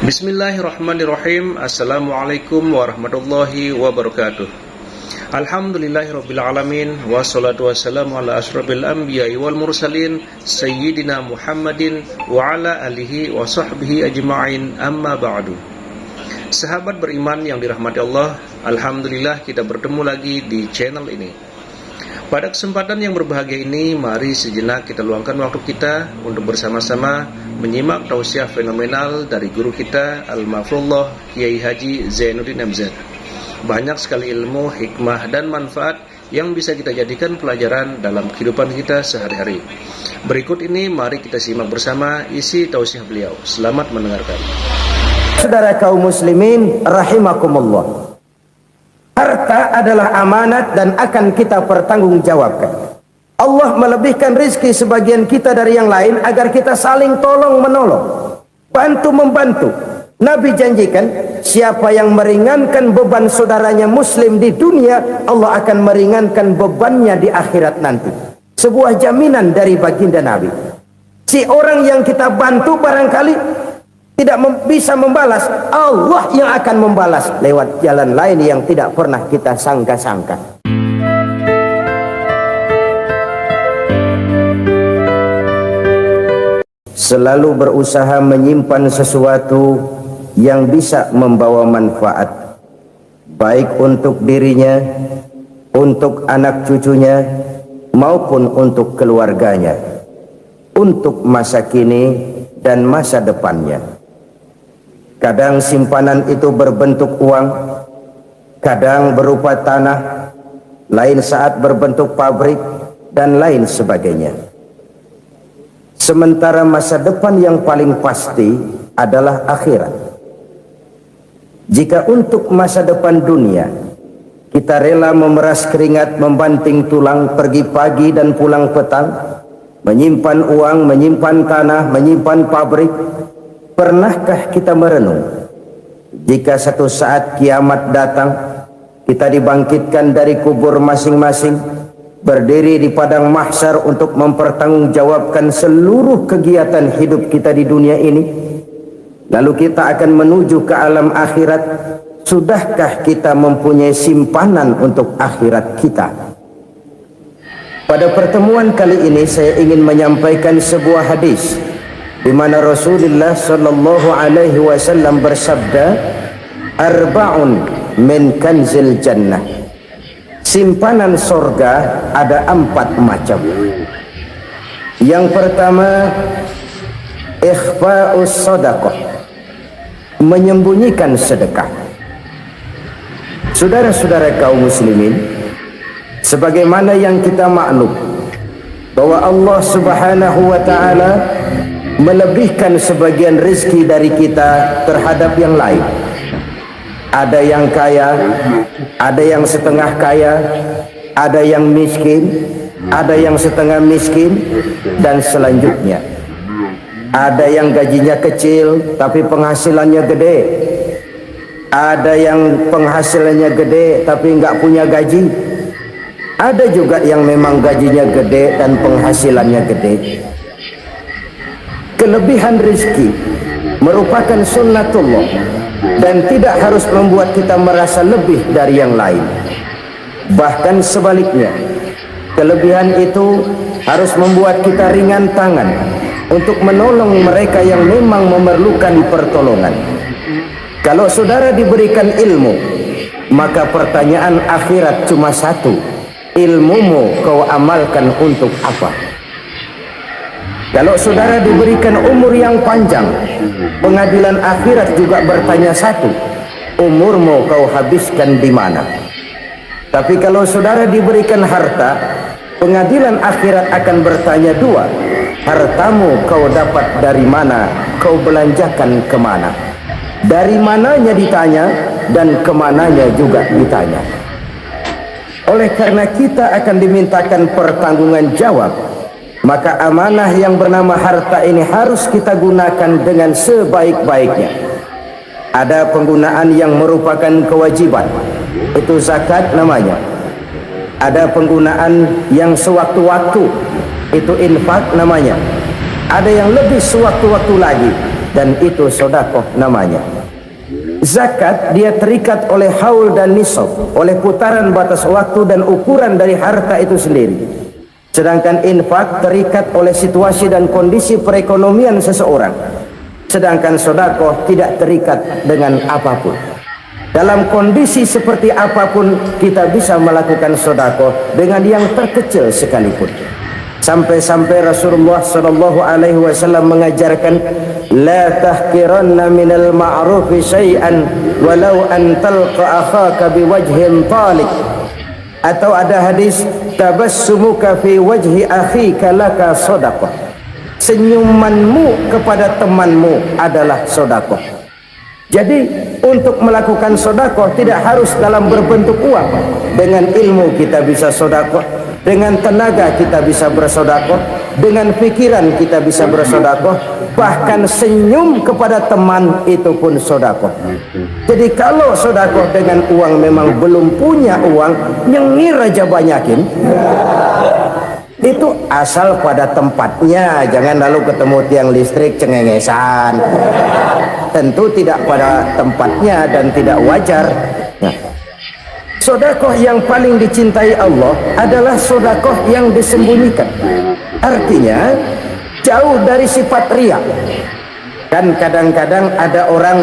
Bismillahirrahmanirrahim. Assalamualaikum warahmatullahi wabarakatuh. Alhamdulillahirabbil alamin wassalatu wassalamu ala asyrafil anbiya'i wal mursalin sayyidina Muhammadin wa ala alihi wa sahbihi ajma'in, amma ba'du. Sahabat beriman yang dirahmati Allah, alhamdulillah kita bertemu lagi di channel ini. Pada kesempatan yang berbahagia ini, mari sejenak kita luangkan waktu kita untuk bersama-sama menyimak tausiah fenomenal dari guru kita Al-Mafrullah Kiai Haji Zainuddin MZ. Banyak sekali ilmu, hikmah, dan manfaat yang bisa kita jadikan pelajaran dalam kehidupan kita sehari-hari. Berikut ini mari kita simak bersama isi tausiah beliau. Selamat mendengarkan. Saudara kaum muslimin rahimakumullah, harta adalah amanat dan akan kita pertanggungjawabkan. Allah melebihkan rizki sebagian kita dari yang lain agar kita saling tolong menolong, bantu membantu. Nabi janjikan, siapa yang meringankan beban saudaranya muslim di dunia, Allah akan meringankan bebannya di akhirat nanti. Sebuah jaminan dari baginda Nabi. Si orang yang kita bantu barangkali tidak bisa membalas, Allah yang akan membalas lewat jalan lain yang tidak pernah kita sangka-sangka. Selalu berusaha menyimpan sesuatu yang bisa membawa manfaat, baik untuk dirinya, untuk anak cucunya, maupun untuk keluarganya, untuk masa kini dan masa depannya. Kadang simpanan itu berbentuk uang, kadang berupa tanah, lain saat berbentuk pabrik, dan lain sebagainya. Sementara masa depan yang paling pasti adalah akhirat. Jika untuk masa depan dunia kita rela memeras keringat, membanting tulang, pergi pagi dan pulang petang, menyimpan uang, menyimpan tanah, menyimpan pabrik, pernahkah kita merenung jika satu saat kiamat datang, kita dibangkitkan dari kubur masing-masing, berdiri di padang mahsyar untuk mempertanggungjawabkan seluruh kegiatan hidup kita di dunia ini, lalu kita akan menuju ke alam akhirat. Sudahkah kita mempunyai simpanan untuk akhirat kita? Pada pertemuan kali ini saya ingin menyampaikan sebuah hadis di mana Rasulullah sallallahu alaihi wasallam bersabda, arba'un min kanzil jannah. Simpanan sorga ada 4 macam. Yang pertama, ikhfa'us sadaqah, menyembunyikan sedekah. Saudara-saudara kaum muslimin, sebagaimana yang kita maklum bahwa Allah subhanahu wa ta'ala melebihkan sebagian rezeki dari kita terhadap yang lain. Ada yang kaya, ada yang setengah kaya, ada yang miskin, ada yang setengah miskin, dan selanjutnya. Ada yang gajinya kecil tapi penghasilannya gede. Ada yang penghasilannya gede tapi nggak punya gaji. Ada juga yang memang gajinya gede dan penghasilannya gede. Kelebihan rezeki merupakan sunnatullah dan tidak harus membuat kita merasa lebih dari yang lain. Bahkan sebaliknya, kelebihan itu harus membuat kita ringan tangan untuk menolong mereka yang memang memerlukan pertolongan. Kalau saudara diberikan ilmu, maka pertanyaan akhirat cuma satu: ilmumu kau amalkan untuk apa? Kalau saudara diberikan umur yang panjang, pengadilan akhirat juga bertanya satu: umurmu kau habiskan di mana? Tapi kalau saudara diberikan harta, pengadilan akhirat akan bertanya dua: hartamu kau dapat dari mana, kau belanjakan kemana? Dari mananya ditanya, dan kemananya juga ditanya. Oleh karena kita akan dimintakan pertanggungan jawab, maka amanah yang bernama harta ini harus kita gunakan dengan sebaik-baiknya. Ada penggunaan yang merupakan kewajiban, itu zakat namanya. Ada penggunaan yang sewaktu-waktu, itu infak namanya. Ada yang lebih sewaktu-waktu lagi, dan itu sedekah namanya. Zakat dia terikat oleh haul dan nisab, oleh putaran batas waktu dan ukuran dari harta itu sendiri. Sedangkan infak terikat oleh situasi dan kondisi perekonomian seseorang. Sedangkan sedekah tidak terikat dengan apapun. Dalam kondisi seperti apapun kita bisa melakukan sedekah dengan yang terkecil sekalipun. Sampai-sampai Rasulullah sallallahu alaihi wasallam mengajarkan, la tahqiranna minal ma'rufi syai'an walau an talqa akhaka biwajhin talik. Atau ada hadis, tabassumuka fi wajhi akhika laka sedekah. Senyumanmu kepada temanmu adalah sedekah. Jadi untuk melakukan sedekah tidak harus dalam berbentuk uang. Dengan ilmu kita bisa sedekah, dengan tenaga kita bisa bersedekah, dengan pikiran kita bisa bersedekah, bahkan senyum kepada teman itu pun sedekah. Jadi kalau sedekah dengan uang memang belum punya uang, nyengir aja banyakin. Itu asal pada tempatnya, jangan lalu ketemu tiang listrik cengengesan. Tentu tidak pada tempatnya dan tidak wajar. Nah, sedekah yang paling dicintai Allah adalah sedekah yang disembunyikan. Artinya jauh dari sifat riya. Kan kadang-kadang ada orang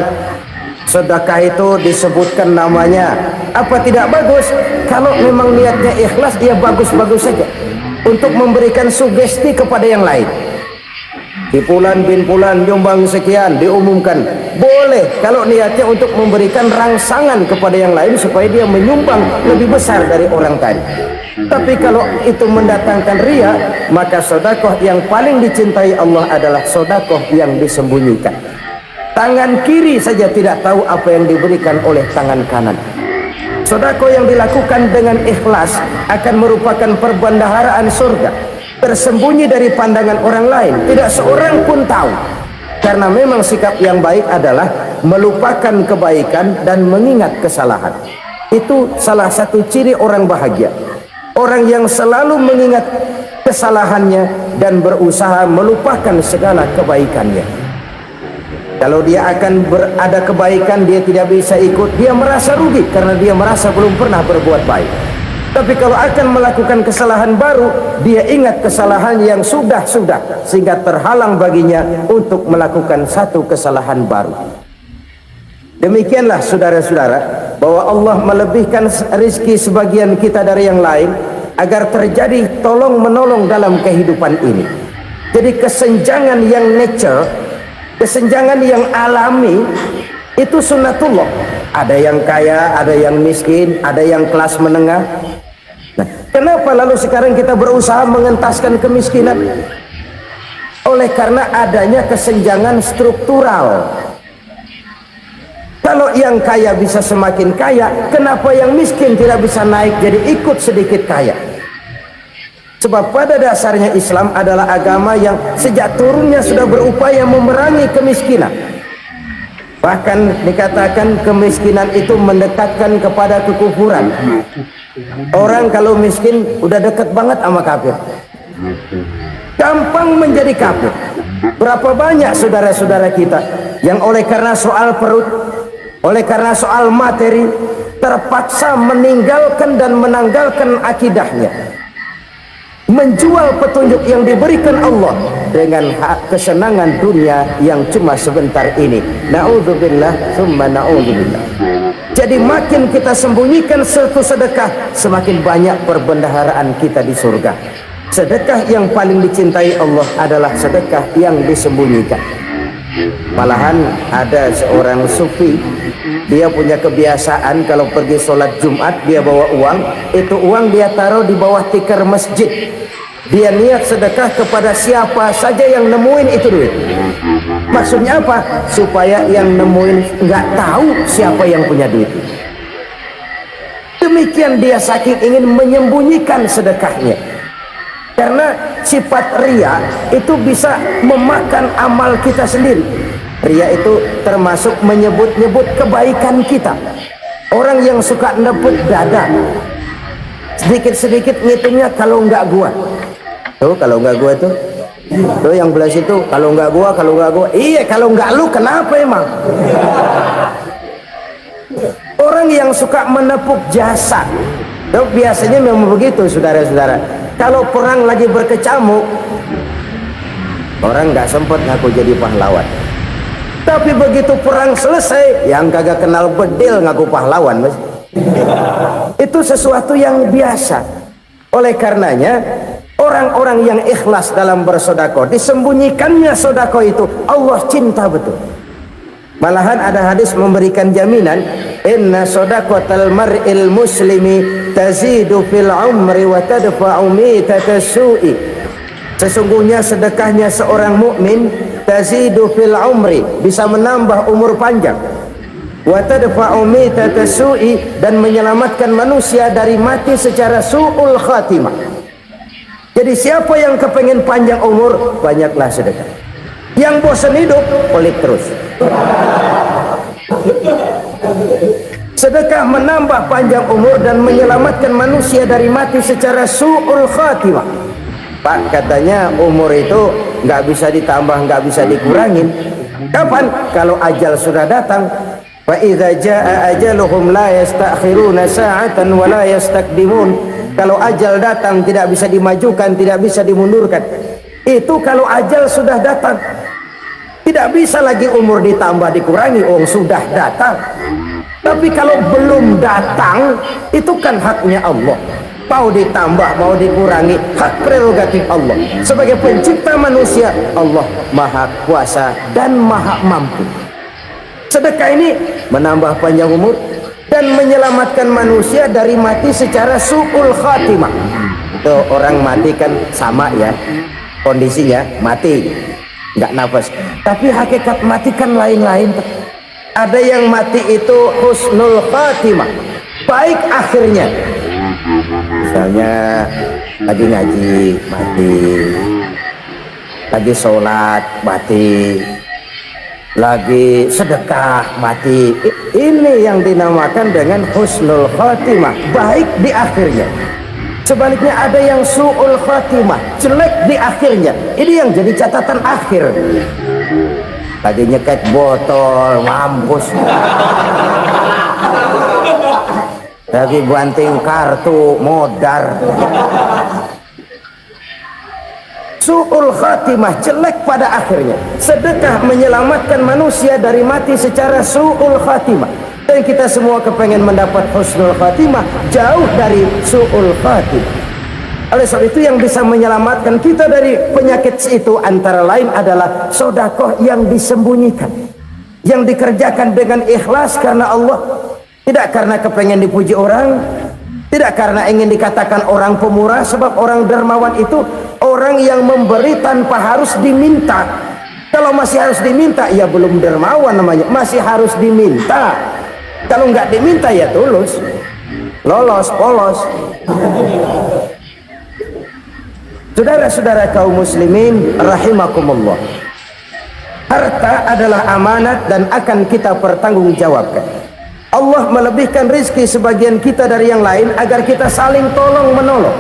sedekah itu disebutkan namanya, apa tidak bagus? Kalau memang niatnya ikhlas, dia bagus-bagus saja untuk memberikan sugesti kepada yang lain. Di Fulan bin Fulan nyumbang sekian, diumumkan. Boleh kalau niatnya untuk memberikan rangsangan kepada yang lain supaya dia menyumbang lebih besar dari orang tadi. Tapi kalau itu mendatangkan riya, maka sedekah yang paling dicintai Allah adalah sedekah yang disembunyikan. Tangan kiri saja tidak tahu apa yang diberikan oleh tangan kanan. Sedekah yang dilakukan dengan ikhlas akan merupakan perbendaharaan surga, tersembunyi dari pandangan orang lain, tidak seorang pun tahu. Karena memang sikap yang baik adalah melupakan kebaikan dan mengingat kesalahan. Itu salah satu ciri orang bahagia. Orang yang selalu mengingat kesalahannya dan berusaha melupakan segala kebaikannya. Kalau dia akan berada kebaikan, dia tidak bisa ikut, dia merasa rugi karena dia merasa belum pernah berbuat baik. Tapi kalau akan melakukan kesalahan baru, dia ingat kesalahan yang sudah-sudah, sehingga terhalang baginya untuk melakukan satu kesalahan baru. Demikianlah saudara-saudara, bahwa Allah melebihkan rizki sebagian kita dari yang lain agar terjadi tolong-menolong dalam kehidupan ini. Jadi kesenjangan yang natural, kesenjangan yang alami itu sunnatullah. Ada yang kaya, ada yang miskin, ada yang kelas menengah. Nah, kenapa lalu sekarang kita berusaha mengentaskan kemiskinan? Oleh karena adanya kesenjangan struktural. Kalau yang kaya bisa semakin kaya, kenapa yang miskin tidak bisa naik jadi ikut sedikit kaya? Sebab pada dasarnya Islam adalah agama yang sejak turunnya sudah berupaya memerangi kemiskinan. Bahkan dikatakan kemiskinan itu mendekatkan kepada kekufuran. Orang kalau miskin udah dekat banget sama kafir, gampang menjadi kafir. Berapa banyak saudara-saudara kita yang oleh karena soal perut, oleh karena soal materi, terpaksa meninggalkan dan menanggalkan akidahnya, menjual petunjuk yang diberikan Allah dengan kesenangan dunia yang cuma sebentar ini. Na'udzubillah summa na'udzubillah. Jadi makin kita sembunyikan satu sedekah, semakin banyak perbendaharaan kita di surga. Sedekah yang paling dicintai Allah adalah sedekah yang disembunyikan. Malahan ada seorang sufi, dia punya kebiasaan kalau pergi sholat Jumat dia bawa uang, itu uang dia taruh di bawah tikar masjid. Dia niat sedekah kepada siapa saja yang nemuin itu duit. Maksudnya apa? Supaya yang nemuin nggak tahu siapa yang punya duit. Demikian dia saking ingin menyembunyikan sedekahnya. Karena sifat riya itu bisa memakan amal kita sendiri. Riya itu termasuk menyebut-nyebut kebaikan kita. Orang yang suka nebut dada, sedikit-sedikit ngitungnya kalau nggak gua. Tuh kalau nggak gua tuh Tuh yang belah situ, kalau nggak gua, iya kalau nggak lu kenapa emang? Orang yang suka menepuk jasa, tuh biasanya memang begitu, saudara-saudara. Kalau perang lagi berkecamuk, orang nggak sempat ngaku jadi pahlawan. Tapi begitu perang selesai, yang kagak kenal bedil ngaku pahlawan, mas. Itu sesuatu yang biasa. Oleh karenanya, orang-orang yang ikhlas dalam bersedekah, disembunyikannya sedekah itu Allah cinta betul. Malahan ada hadis memberikan jaminan, inna shadaqatal mar'il muslimi tazidu fil umri wa tadfa'u mitata su'i. Sesungguhnya sedekahnya seorang mukmin tazidu fil umri, bisa menambah umur panjang, wa tadfa'u mitata su'i, dan menyelamatkan manusia dari mati secara su'ul khatimah. Jadi siapa yang kepengen panjang umur, banyaklah sedekah. Yang bosan hidup, pelit terus. Sedekah menambah panjang umur dan menyelamatkan manusia dari mati secara su'ul khatimah. Pak, katanya umur itu nggak bisa ditambah, nggak bisa dikurangin. Kapan? Kalau ajal sudah datang. Fa idza jaa ajaluhum la yastakhiruna sa'atan wa la yastaqdimun. Kalau ajal datang tidak bisa dimajukan, tidak bisa dimundurkan. Itu kalau ajal sudah datang. Tidak bisa lagi umur ditambah dikurangi, sudah datang. Tapi kalau belum datang, itu kan haknya Allah. Mau ditambah, mau dikurangi, hak prerogatif Allah. Sebagai pencipta manusia, Allah maha kuasa dan maha mampu. Sedekah ini menambah panjang umur dan menyelamatkan manusia dari mati secara su'ul khatimah. Tuh, orang mati kan sama ya kondisinya, mati nggak nafas, tapi hakikat mati kan lain-lain. Ada yang mati itu husnul khatimah, baik akhirnya. Misalnya lagi ngaji mati, lagi sholat mati, lagi sedekah mati. Ini yang dinamakan dengan husnul khatimah, baik di akhirnya. Sebaliknya ada yang su'ul khatimah, jelek di akhirnya. Ini yang jadi catatan akhir. Tadi nyeket botol, mampus. Lagi banting kartu, modar. Su'ul khatimah, jelek pada akhirnya. Sedekah menyelamatkan manusia dari mati secara su'ul khatimah. Dan kita semua kepengen mendapat husnul khatimah, jauh dari su'ul khatimah. Oleh sebab itu yang bisa menyelamatkan kita dari penyakit itu antara lain adalah sedekah yang disembunyikan, yang dikerjakan dengan ikhlas karena Allah, tidak karena kepengen dipuji orang, tidak karena ingin dikatakan orang pemurah. Sebab orang dermawan itu orang yang memberi tanpa harus diminta. Kalau masih harus diminta, ya belum dermawan namanya, masih harus diminta. Kalau nggak diminta ya tulus, lolos, polos. Saudara-saudara kaum muslimin rahimakumullah, harta adalah amanat dan akan kita pertanggungjawabkan. Allah melebihkan rizki sebagian kita dari yang lain agar kita saling tolong menolong,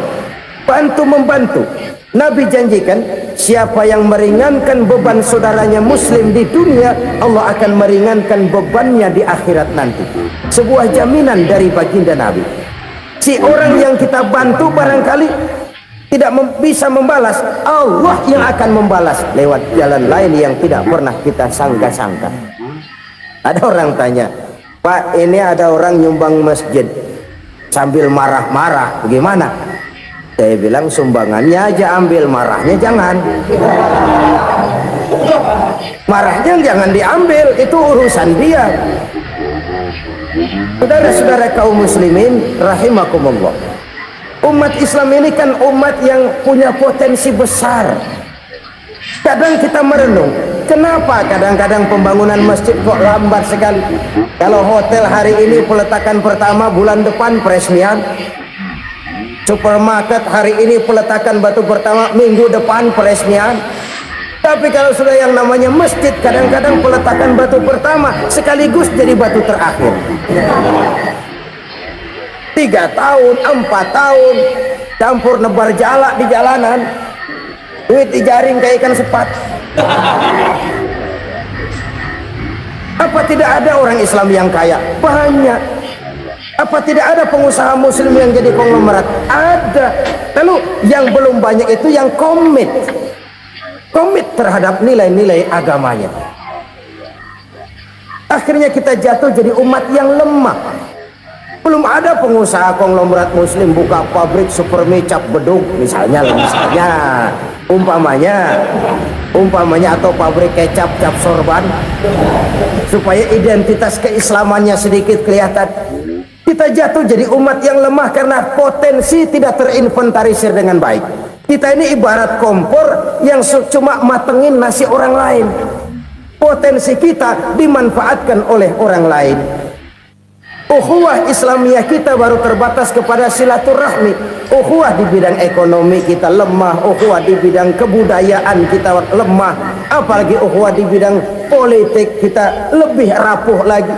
bantu membantu. Nabi janjikan, siapa yang meringankan beban saudaranya muslim di dunia, Allah akan meringankan bebannya di akhirat nanti. Sebuah jaminan dari baginda Nabi. Si orang yang kita bantu barangkali tidak bisa membalas, Allah yang akan membalas lewat jalan lain yang tidak pernah kita sangka-sangka. Ada orang tanya, Pak, ini ada orang nyumbang masjid sambil marah-marah, bagaimana? Saya bilang, sumbangannya aja ambil, marahnya jangan. Marahnya jangan diambil, itu urusan dia. Saudara-saudara kaum muslimin rahimakumullah, umat Islam ini kan umat yang punya potensi besar. Kadang kita merenung, kenapa kadang-kadang pembangunan masjid kok lambat sekali? Kalau hotel hari ini peletakan pertama, bulan depan peresmian. Supermarket hari ini peletakan batu pertama, minggu depan peresmian. Tapi kalau sudah yang namanya masjid, kadang-kadang peletakan batu pertama sekaligus jadi batu terakhir. 3 tahun, 4 tahun, campur nebar jalak di jalanan. Duit dijaring kayak ikan sepat. Apa tidak ada orang Islam yang kaya? Banyak. Apa tidak ada pengusaha muslim yang jadi konglomerat? Ada. Lalu yang belum banyak itu yang komit terhadap nilai-nilai agamanya. Akhirnya kita jatuh jadi umat yang lemah. Belum ada pengusaha konglomerat muslim buka pabrik supermi cap beduk misalnya umpamanya atau pabrik kecap cap sorban supaya identitas keislamannya sedikit kelihatan. Kita jatuh jadi umat yang lemah karena potensi tidak terinventarisir dengan baik. Kita ini ibarat kompor yang cuma matengin nasi orang lain. Potensi kita dimanfaatkan oleh orang lain. Ukhuwah Islamiyah kita baru terbatas kepada silaturahmi. Ukhuwah di bidang ekonomi kita lemah, ukhuwah di bidang kebudayaan kita lemah, apalagi ukhuwah di bidang politik kita lebih rapuh lagi.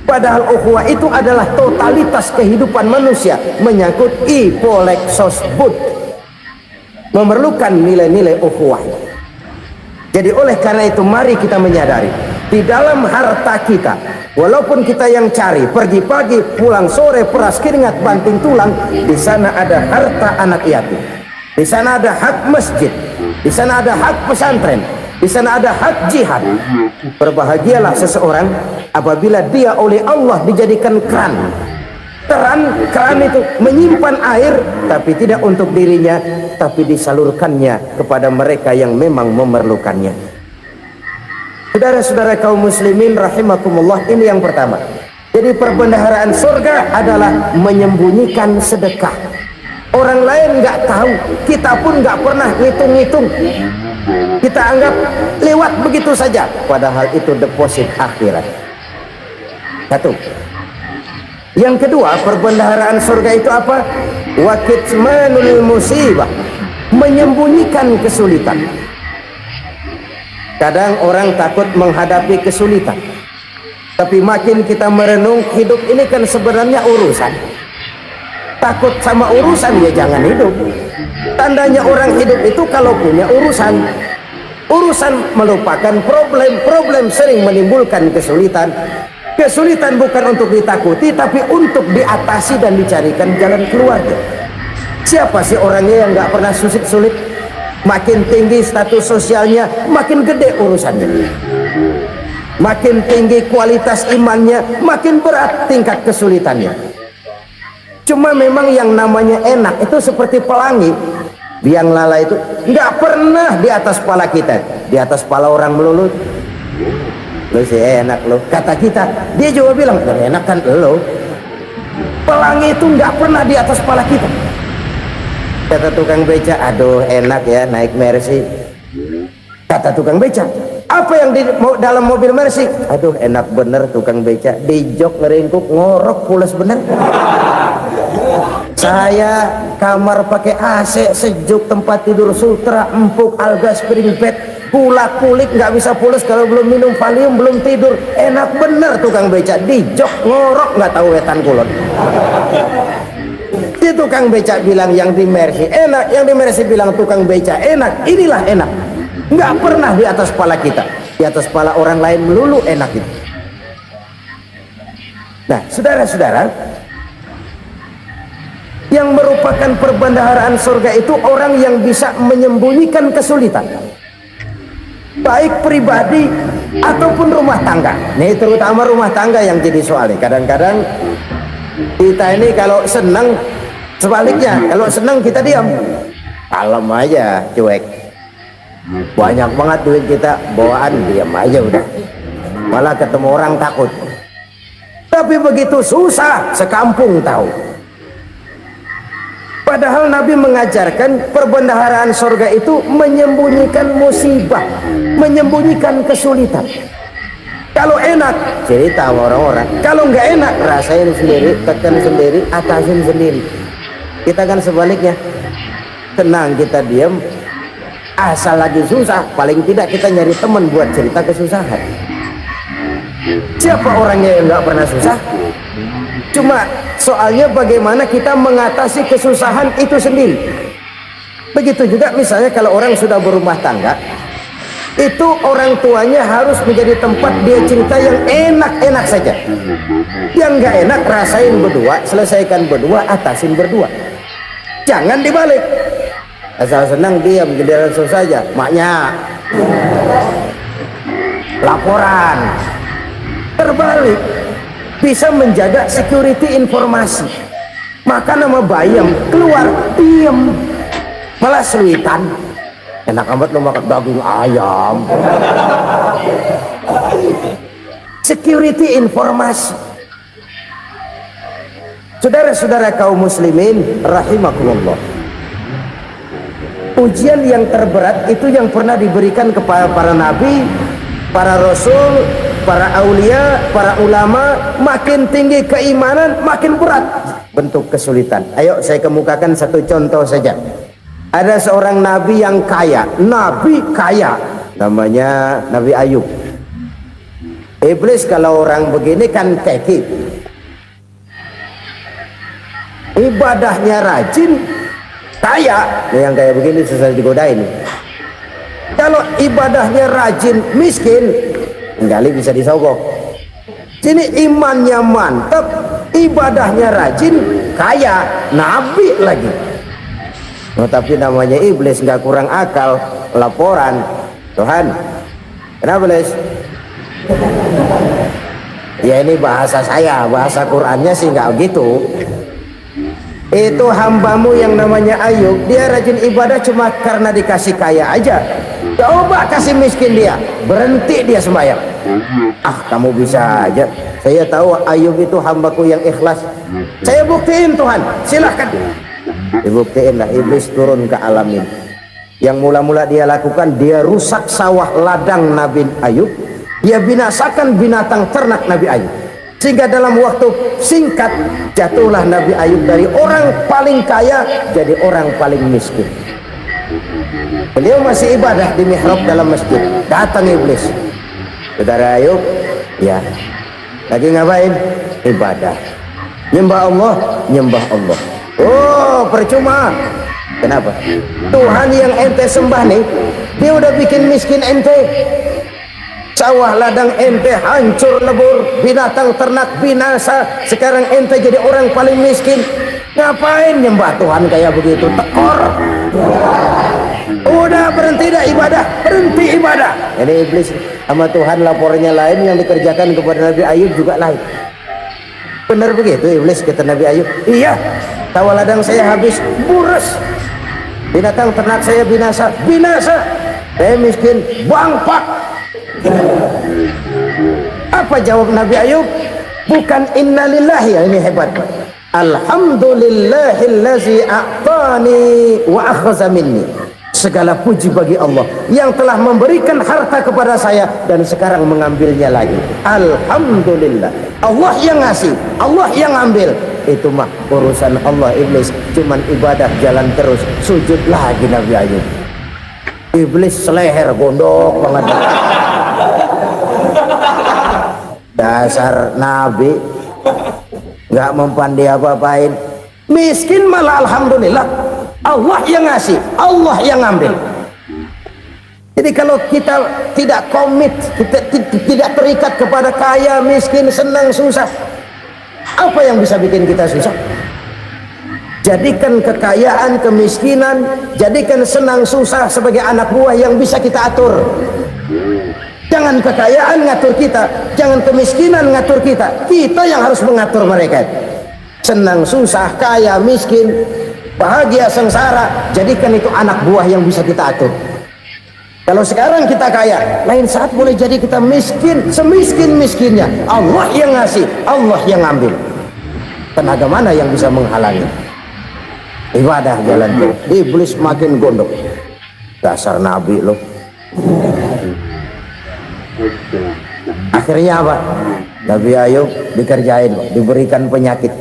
Padahal ukhuwah itu adalah totalitas kehidupan manusia, menyangkut ipolek sosbud, memerlukan nilai-nilai ukhuwah. Jadi oleh karena itu mari kita menyadari di dalam harta kita, walaupun kita yang cari pergi pagi pulang sore peras keringat banting tulang, di sana ada harta anak yatim, di sana ada hak masjid, di sana ada hak pesantren, di sana ada hak jihad. Berbahagialah seseorang apabila dia oleh Allah dijadikan keran itu menyimpan air, tapi tidak untuk dirinya, tapi disalurkannya kepada mereka yang memang memerlukannya. Saudara-saudara kaum muslimin rahimakumullah, ini yang pertama. Jadi perbendaharaan surga adalah menyembunyikan sedekah. Orang lain nggak tahu, kita pun nggak pernah ngitung-ngitung. Kita anggap lewat begitu saja, padahal itu deposit akhirat. Satu. Yang kedua, perbendaharaan surga itu apa? Wa kitmanul musibah, menyembunyikan kesulitan. Kadang orang takut menghadapi kesulitan, tapi makin kita merenung, hidup ini kan sebenarnya urusan. Takut sama urusan ya jangan hidup. Tandanya orang hidup itu kalau punya urusan. Urusan melupakan problem sering menimbulkan kesulitan. Kesulitan bukan untuk ditakuti, tapi untuk diatasi dan dicarikan jalan keluarnya. Siapa sih orangnya yang nggak pernah sulit? Makin tinggi status sosialnya, makin gede urusannya. Makin tinggi kualitas imannya, makin berat tingkat kesulitannya. Cuma memang yang namanya enak itu seperti pelangi. Biang lala itu nggak pernah di atas kepala kita, di atas kepala orang melulu. Lu sih enak lo, kata kita. Dia juga bilang enak kan lo. Pelangi itu nggak pernah di atas kepala kita. Kata tukang beca, aduh enak ya naik Mercy. Kata tukang beca, apa yang di dalam mobil Mercy? Aduh enak bener tukang beca, di jok ngeringkuk ngorok pules bener. Saya kamar pakai AC sejuk, tempat tidur sutra empuk, alga spring bed, kulak kulik nggak bisa pules kalau belum minum Valium, belum tidur. Enak bener tukang beca, di jok ngorok nggak tahu wetan kulon. Si tukang beca bilang yang di Mercy enak, yang di Mercy bilang tukang beca enak. Inilah enak, nggak pernah di atas kepala kita, di atas kepala orang lain melulu enak itu. Nah saudara-saudara, yang merupakan perbendaharaan surga itu orang yang bisa menyembunyikan kesulitan, baik pribadi ataupun rumah tangga. Nih terutama rumah tangga yang jadi soalnya. Kadang-kadang kita ini kalau senang, sebaliknya kalau senang kita diam, kalem aja, cuek. Banyak banget duit kita bawaan, diam aja udah, malah ketemu orang takut. Tapi begitu susah sekampung tahu. Padahal Nabi mengajarkan perbendaharaan surga itu menyembunyikan musibah, menyembunyikan kesulitan. Kalau enak cerita sama orang-orang, kalau nggak enak rasain sendiri, tekan sendiri, atasin sendiri. Kita kan sebaliknya, tenang kita diam, asal lagi susah paling tidak kita nyari teman buat cerita kesusahan. Siapa orangnya yang nggak pernah susah? Cuma soalnya bagaimana kita mengatasi kesusahan itu sendiri. Begitu juga misalnya kalau orang sudah berumah tangga, itu orang tuanya harus menjadi tempat dia cerita yang enak-enak saja. Yang nggak enak rasain berdua, selesaikan berdua, atasin berdua. Jangan dibalik. Asal senang diam, giliran susah saja. Maknya laporan. Terbalik, bisa menjaga security informasi. Maka nama bayam keluar diam, malah seluitan. Enak amat lo makan daging ayam. Security informasi. Saudara-saudara kaum muslimin rahimakumullah, ujian yang terberat itu yang pernah diberikan kepada para nabi, para rasul, para aulia, para ulama. Makin tinggi keimanan, makin berat bentuk kesulitan. Ayo saya kemukakan satu contoh saja. Ada seorang nabi yang kaya, nabi kaya, namanya Nabi Ayub. Iblis kalau orang begini kan keki, ibadahnya rajin, kaya. Yang kayak begini susah digodain. Kalau ibadahnya rajin, miskin, kali bisa disogok. Sini imannya mantap, ibadahnya rajin, kaya, nabi lagi. Oh, tapi namanya iblis, nggak kurang akal. Laporan, Tuhan, kenapa Les? Ya ini bahasa saya, bahasa Qurannya sih nggak gitu. Itu hambamu yang namanya Ayub, dia rajin ibadah cuma karena dikasih kaya aja. Coba kasih miskin dia, berhenti dia sembahyang. Ah, kamu bisa aja. Saya tahu Ayub itu hambaku yang ikhlas. Saya buktiin Tuhan, silahkan. Dibuktiin lah, iblis turun ke alam ini. Yang mula-mula dia lakukan, dia rusak sawah ladang Nabi Ayub, dia binasakan binatang ternak Nabi Ayub, sehingga dalam waktu singkat jatuhlah Nabi Ayub dari orang paling kaya jadi orang paling miskin. Beliau masih ibadah di mihrab dalam masjid, datang iblis. Saudara Ayub, ya, lagi ngapain? Ibadah, nyembah Allah, nyembah Allah. Oh, percuma. Kenapa? Tuhan yang ente sembah nih, dia udah bikin miskin ente. Sawah ladang ente hancur lebur, binatang ternak binasa. Sekarang ente jadi orang paling miskin. Ngapain nyembah Tuhan kayak begitu? Tekor. Udah berhenti dah ibadah, berhenti ibadah. Ini iblis sama Tuhan laporannya lain, yang dikerjakan kepada Nabi Ayub juga lain. Benar begitu iblis kata Nabi Ayub? Iya, sawah ladang saya habis, buras. Binatang ternak saya binasa, binasa. Saya miskin, bangpak. Apa jawab Nabi Ayub? Bukan innalillahi, ya ini hebat. Alhamdulillahillazi a'tani wa akhza minni. Segala puji bagi Allah yang telah memberikan harta kepada saya dan sekarang mengambilnya lagi. Alhamdulillah. Allah yang ngasih, Allah yang ambil. Itu mah urusan Allah. Iblis cuman ibadah jalan terus, sujud lagi Nabi Ayub. Iblis seleher gondok banget. Dasar Nabi nggak mempan dia apa-apain. Miskin malah alhamdulillah. Allah yang ngasih, Allah yang ngambil. Jadi kalau kita tidak komit, kita tidak terikat kepada kaya, miskin, senang, susah, apa yang bisa bikin kita susah? Jadikan kekayaan, kemiskinan, jadikan senang susah sebagai anak buah yang bisa kita atur. Jangan kekayaan ngatur kita, jangan kemiskinan ngatur kita. Kita yang harus mengatur mereka. Senang susah, kaya, miskin, bahagia, sengsara, jadikan itu anak buah yang bisa kita atur. Kalau sekarang kita kaya, lain saat boleh jadi kita miskin, semiskin-miskinnya. Allah yang ngasih, Allah yang ngambil. Tenaga mana yang bisa menghalangi? Ibadah jalan terus. Iblis makin gondok. Dasar Nabi loh. Akhirnya apa? Nabi Ayub dikerjain, diberikan penyakit.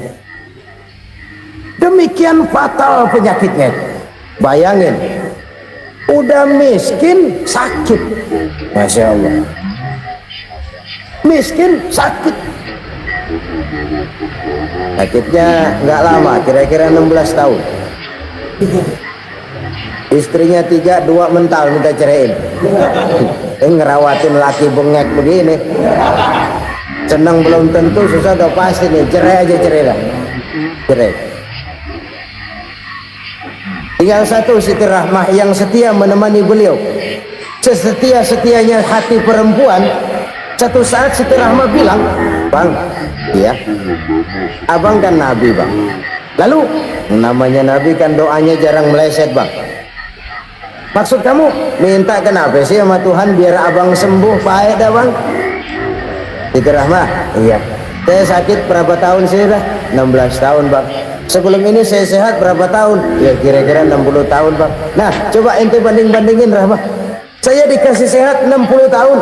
Demikian fatal penyakitnya. Bayangin, udah miskin sakit. Masya Allah, miskin sakit. Sakitnya nggak lama, kira-kira 16 tahun. istrinya 3, 2 mental minta ceraiin. Ngerawatin laki bengek begini, senang belum tentu, susah udah pasti nih, cerai aja, cerai lah, cerai. Tinggal satu Siti Rahmah yang setia menemani beliau, sesetia-setianya hati perempuan. Satu saat Siti Rahmah bilang, "Bang, iya, abang kan Nabi, Bang. Lalu namanya Nabi kan doanya jarang meleset, Bang. Maksud kamu minta kenapa sih sama Tuhan biar abang sembuh, baik dah, Bang?" Siti Rahmah, "Iya, saya sakit berapa tahun sih dah?" 16 tahun, Bang. "Sebelum ini saya sehat berapa tahun?" "Ya kira-kira 60 tahun, Bang." "Nah, coba ente banding-bandingin, Rahmah. Saya dikasih sehat 60 tahun,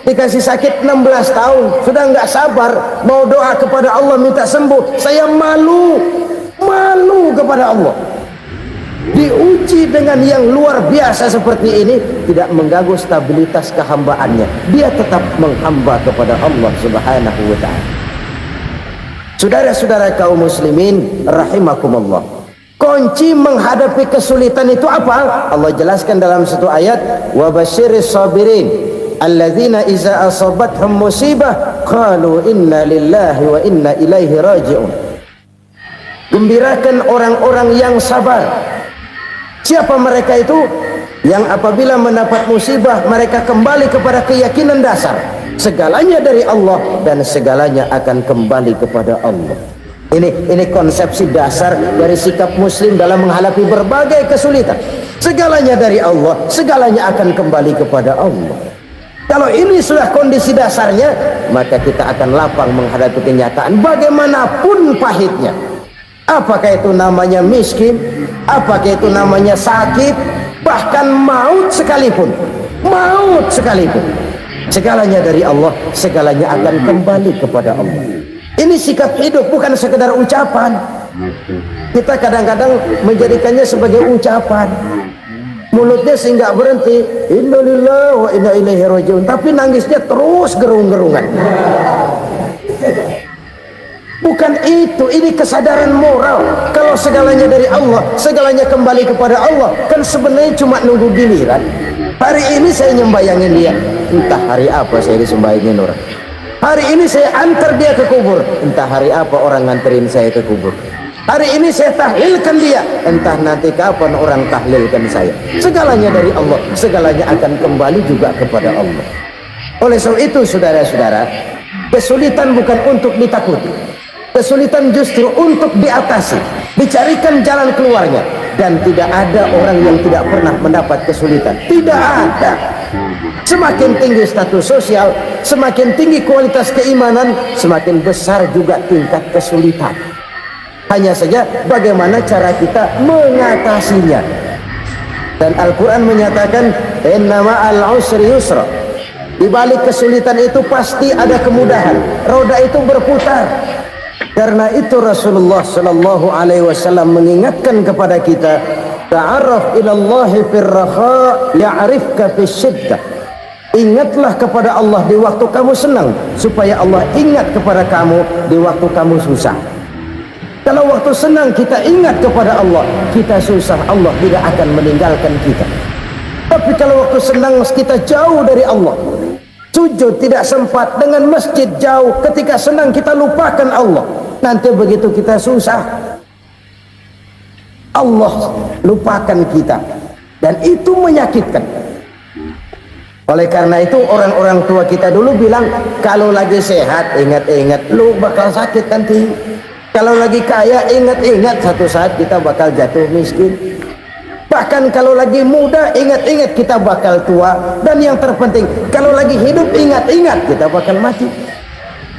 dikasih sakit 16 tahun. Sudah nggak sabar mau doa kepada Allah minta sembuh. Saya malu kepada Allah. Diuji dengan yang luar biasa seperti ini, tidak mengganggu stabilitas kehambaannya. Dia tetap menghamba kepada Allah Subhanahu wa ta'ala." Saudara-saudara kaum muslimin rahimakumullah, kunci menghadapi kesulitan itu apa? Allah jelaskan dalam satu ayat, "Wa basyiris sabirin alladzina iza asabathum musibah qalu inna lillahi wa inna ilaihi raji'un." Gembirakan orang-orang yang sabar. Siapa mereka itu? Yang apabila mendapat musibah mereka kembali kepada keyakinan dasar, segalanya dari Allah dan segalanya akan kembali kepada Allah. Ini konsepsi dasar dari sikap muslim dalam menghadapi berbagai kesulitan. Segalanya dari Allah, segalanya akan kembali kepada Allah. Kalau ini sudah kondisi dasarnya, maka kita akan lapang menghadapi kenyataan bagaimanapun pahitnya. Apakah itu namanya miskin, apakah itu namanya sakit, bahkan maut sekalipun, segalanya dari Allah, segalanya akan kembali kepada Allah. Ini sikap hidup, bukan sekedar ucapan. Kita kadang-kadang menjadikannya sebagai ucapan, mulutnya sehingga berhenti innalillahi wa inna ilaihi raji'un, tapi nangisnya terus gerung-gerungan. Bukan itu, ini kesadaran moral. Kalau segalanya dari Allah, segalanya kembali kepada Allah, kan sebenarnya cuma nunggu giliran. Hari ini saya nyembayangin dia, entah hari apa saya disembayangin orang. Hari ini saya antar dia ke kubur, entah hari apa orang nganterin saya ke kubur. Hari ini saya tahlilkan dia, entah nanti kapan orang tahlilkan saya. Segalanya dari Allah, segalanya akan kembali juga kepada Allah. Oleh sebab itu saudara-saudara, kesulitan bukan untuk ditakuti, kesulitan justru untuk diatasi, dicarikan jalan keluarnya. Dan tidak ada orang yang tidak pernah mendapat kesulitan, tidak ada. Semakin tinggi status sosial, semakin tinggi kualitas keimanan, semakin besar juga tingkat kesulitan. Hanya saja bagaimana cara kita mengatasinya. Dan Al-Quran menyatakan innama al-usri yusra, di balik kesulitan itu pasti ada kemudahan, roda itu berputar. Karena itu Rasulullah sallallahu alaihi wasallam mengingatkan kepada kita, ta'arraf ilallahi firraha ya'rifka fisyiddah. Ingatlah kepada Allah di waktu kamu senang, supaya Allah ingat kepada kamu di waktu kamu susah. Kalau waktu senang kita ingat kepada Allah, kita susah, Allah tidak akan meninggalkan kita. Tapi kalau waktu senang kita jauh dari Allah, sujud tidak sempat, dengan masjid jauh, ketika senang kita lupakan Allah, nanti begitu kita susah, Allah lupakan kita, dan itu menyakitkan. Oleh karena itu orang-orang tua kita dulu bilang, kalau lagi sehat ingat-ingat lu bakal sakit nanti. Kalau lagi kaya ingat-ingat satu saat kita bakal jatuh miskin. Bahkan kalau lagi muda ingat-ingat kita bakal tua. Dan yang terpenting, kalau lagi hidup ingat-ingat kita bakal mati.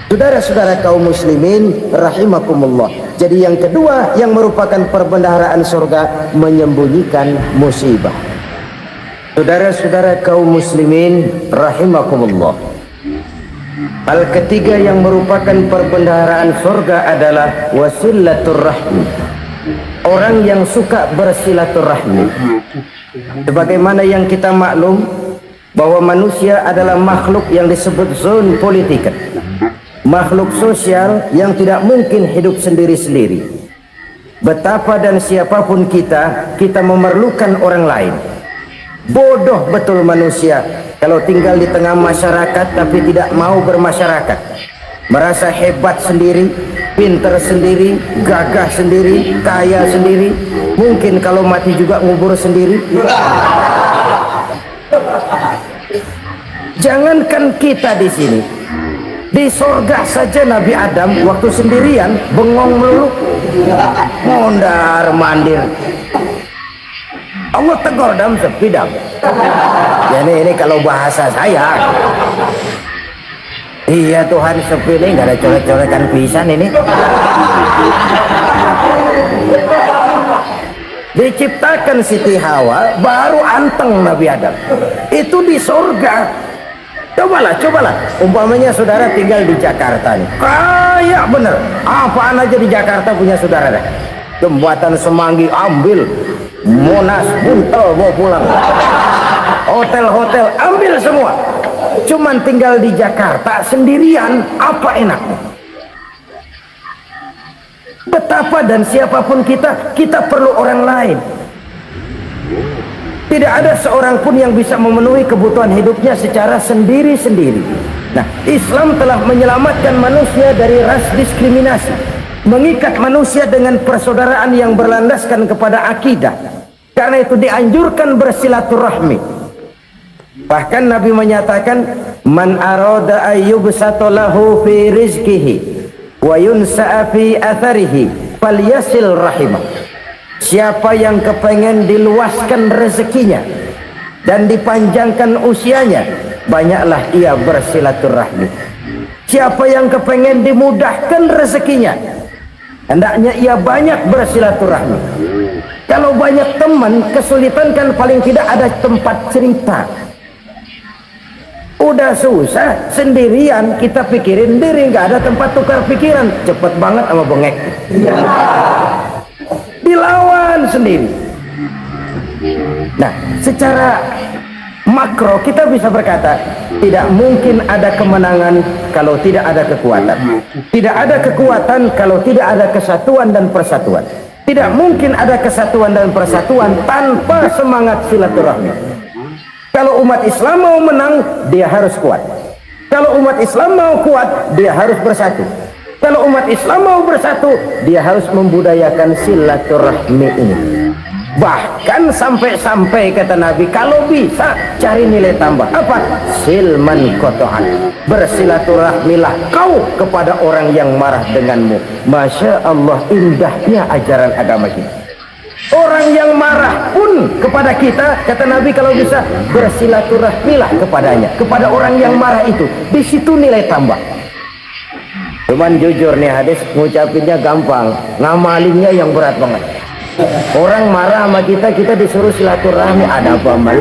Saudara-saudara kaum muslimin rahimakumullah. Jadi yang kedua yang merupakan perbendaharaan surga, menyembunyikan musibah. Saudara-saudara kaum muslimin rahimakumullah, hal ketiga yang merupakan perbendaharaan surga adalah wasilatur rahmi. Orang yang suka bersilaturahmi. Sebagaimana yang kita maklum bahwa manusia adalah makhluk yang disebut zon politik, makhluk sosial yang tidak mungkin hidup sendiri-sendiri. Betapa dan siapapun kita memerlukan orang lain. Bodoh betul manusia kalau tinggal di tengah masyarakat tapi tidak mau bermasyarakat. Merasa hebat sendiri, pinter sendiri, gagah sendiri, kaya sendiri. Mungkin kalau mati juga ngubur sendiri. Jangankan kita di sini, di sorga saja Nabi Adam waktu sendirian bengong melulu, mondar mandir. Allah tegur dam sepi dam. Ya ini kalau bahasa saya. Iya Tuhan, sepi nih, nggak ada coret-coretan pisan ini. Diciptakan Siti Hawa baru anteng Nabi Adam. Itu di sorga. Cobalah, umpamanya saudara tinggal di Jakarta nih, kayak bener, apaan aja di Jakarta punya saudara dah. Jembatan Semanggi ambil, Monas, Buntel mau pulang, hotel-hotel ambil semua. Cuman tinggal di Jakarta sendirian, apa enaknya? Betapa dan siapapun kita perlu orang lain. Tidak ada seorang pun yang bisa memenuhi kebutuhan hidupnya secara sendiri-sendiri. Nah, Islam telah menyelamatkan manusia dari ras diskriminasi, mengikat manusia dengan persaudaraan yang berlandaskan kepada akidah. Karena itu dianjurkan bersilaturahmi. Bahkan Nabi menyatakan, man arada ayyubsata lahu fi rizqihi wa yunsa'a fi atharihi falyasil rahimah. Siapa yang kepengen diluaskan rezekinya dan dipanjangkan usianya, banyaklah ia bersilaturahmi. Siapa yang kepengen dimudahkan rezekinya, hendaknya ia banyak bersilaturahmi. Kalau banyak teman, kesulitan kan paling tidak ada tempat cerita. Udah susah sendirian, kita pikirin diri, nggak ada tempat tukar pikiran. Cepet banget sama bengek. Dilawan sendiri. Nah, secara makro kita bisa berkata, tidak mungkin ada kemenangan kalau tidak ada kekuatan. Tidak ada kekuatan kalau tidak ada kesatuan dan persatuan. Tidak mungkin ada kesatuan dan persatuan tanpa semangat silaturahmi. Kalau umat Islam mau menang, dia harus kuat. Kalau umat Islam mau kuat, dia harus bersatu. Kalau umat Islam mau bersatu, dia harus membudayakan silaturahmi ini. Bahkan sampai-sampai kata Nabi, kalau bisa cari nilai tambah. Apa? Silman kotohan. Bersilaturahmilah kau kepada orang yang marah denganmu. Masya Allah, indahnya ajaran agama kita. Orang yang marah pun kepada kita, kata Nabi, kalau bisa bersilaturahmilah kepadanya, kepada orang yang marah itu. Di situ nilai tambah. Cuman jujur nih hadis, ngucapinnya gampang, ngamalinnya yang berat banget. Orang marah sama kita disuruh silaturahmi, ada apa mal?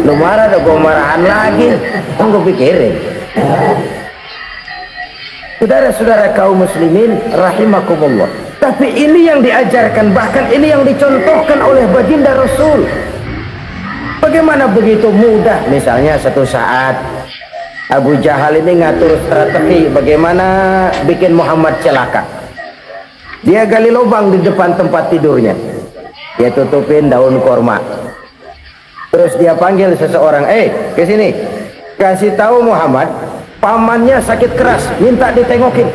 Lu marah, ada gua marahan lagi, tunggu pikirin. Saudara-saudara kaum muslimin rahimakumullah. Tapi ini yang diajarkan, bahkan ini yang dicontohkan oleh baginda Rasul. Bagaimana begitu mudah, misalnya satu saat Abu Jahal ini ngatur strategi bagaimana bikin Muhammad celaka. Dia gali lubang di depan tempat tidurnya, dia tutupin daun korma. Terus dia panggil seseorang, ke sini, kasih tahu Muhammad, pamannya sakit keras, minta ditengokin.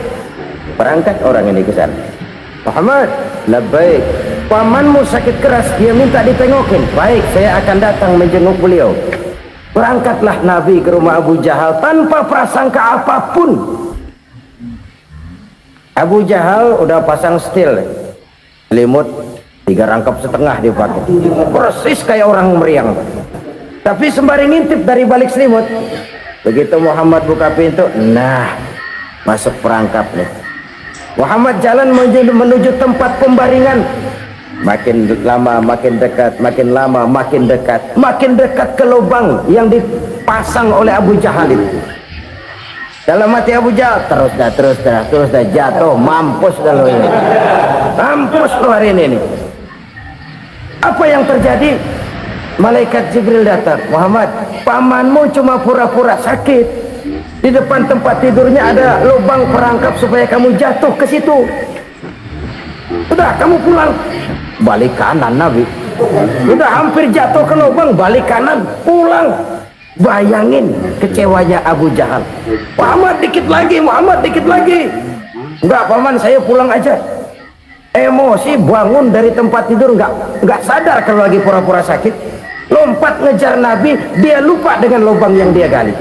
Berangkat orang ini ke sana. Muhammad, labbaik, pamanmu sakit keras, dia minta ditengokin. Baik, saya akan datang menjenguk beliau. Berangkatlah Nabi ke rumah Abu Jahal tanpa prasangka apapun. Abu Jahal udah pasang setil, selimut 3 rangkap setengah dipakai, persis kayak orang meriang. Tapi sembari ngintip dari balik selimut, begitu Muhammad buka pintu, nah masuk perangkap nih. Muhammad jalan menuju tempat pembaringan. Makin lama makin dekat, makin lama makin dekat, makin dekat ke lubang yang dipasang oleh Abu Jahal itu. Dalam hati Abu Jahal, terus dah jatuh, mampus dah lo ini, mampus lo hari ini. Apa yang terjadi? Malaikat Jibril datang. Muhammad, pamanmu cuma pura-pura sakit. Di depan tempat tidurnya ada lubang perangkap supaya kamu jatuh ke situ. Udah kamu pulang. Balik kanan Nabi. Udah hampir jatuh ke lubang, balik kanan, pulang. Bayangin kecewanya Abu Jahal. Muhammad dikit lagi, Muhammad dikit lagi. Enggak paman, saya pulang aja. Emosi bangun dari tempat tidur, enggak sadar kalau lagi pura-pura sakit. Lompat ngejar Nabi, dia lupa dengan lubang yang dia gali.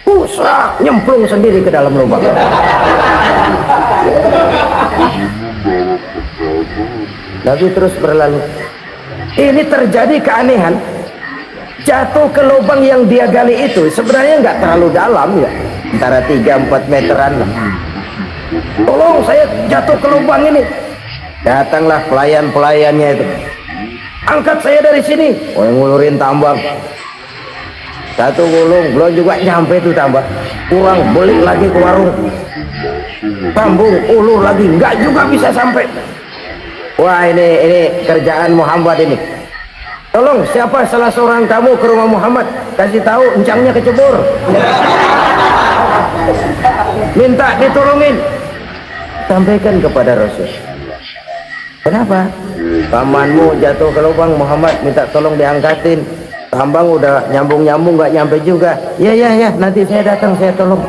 Pusrak, nyemplung sendiri ke dalam lubang. Nabi terus berlalu. Ini terjadi keanehan. Jatuh ke lubang yang dia gali itu sebenarnya nggak terlalu dalam ya, antara 3-4 meteran lah. Tolong saya jatuh ke lubang ini. Datanglah pelayan-pelayannya itu. Angkat saya dari sini. Oh, yang ngulurin tambang. Satu gulung, belum juga nyampe itu tambang. Pulang beli lagi ke warung. Sambung, ulur lagi, nggak juga bisa sampai. Wah, ini kerjaan Muhammad ini. Tolong siapa salah seorang kamu ke rumah Muhammad, kasih tahu encangnya kecebur. Minta ditolongin. Sampaikan kepada Rasul. Kenapa? Pamanmu jatuh ke lubang, Muhammad minta tolong diangkatin. Tambang udah nyambung-nyambung nggak nyampe juga. Ya, nanti saya datang, saya tolong.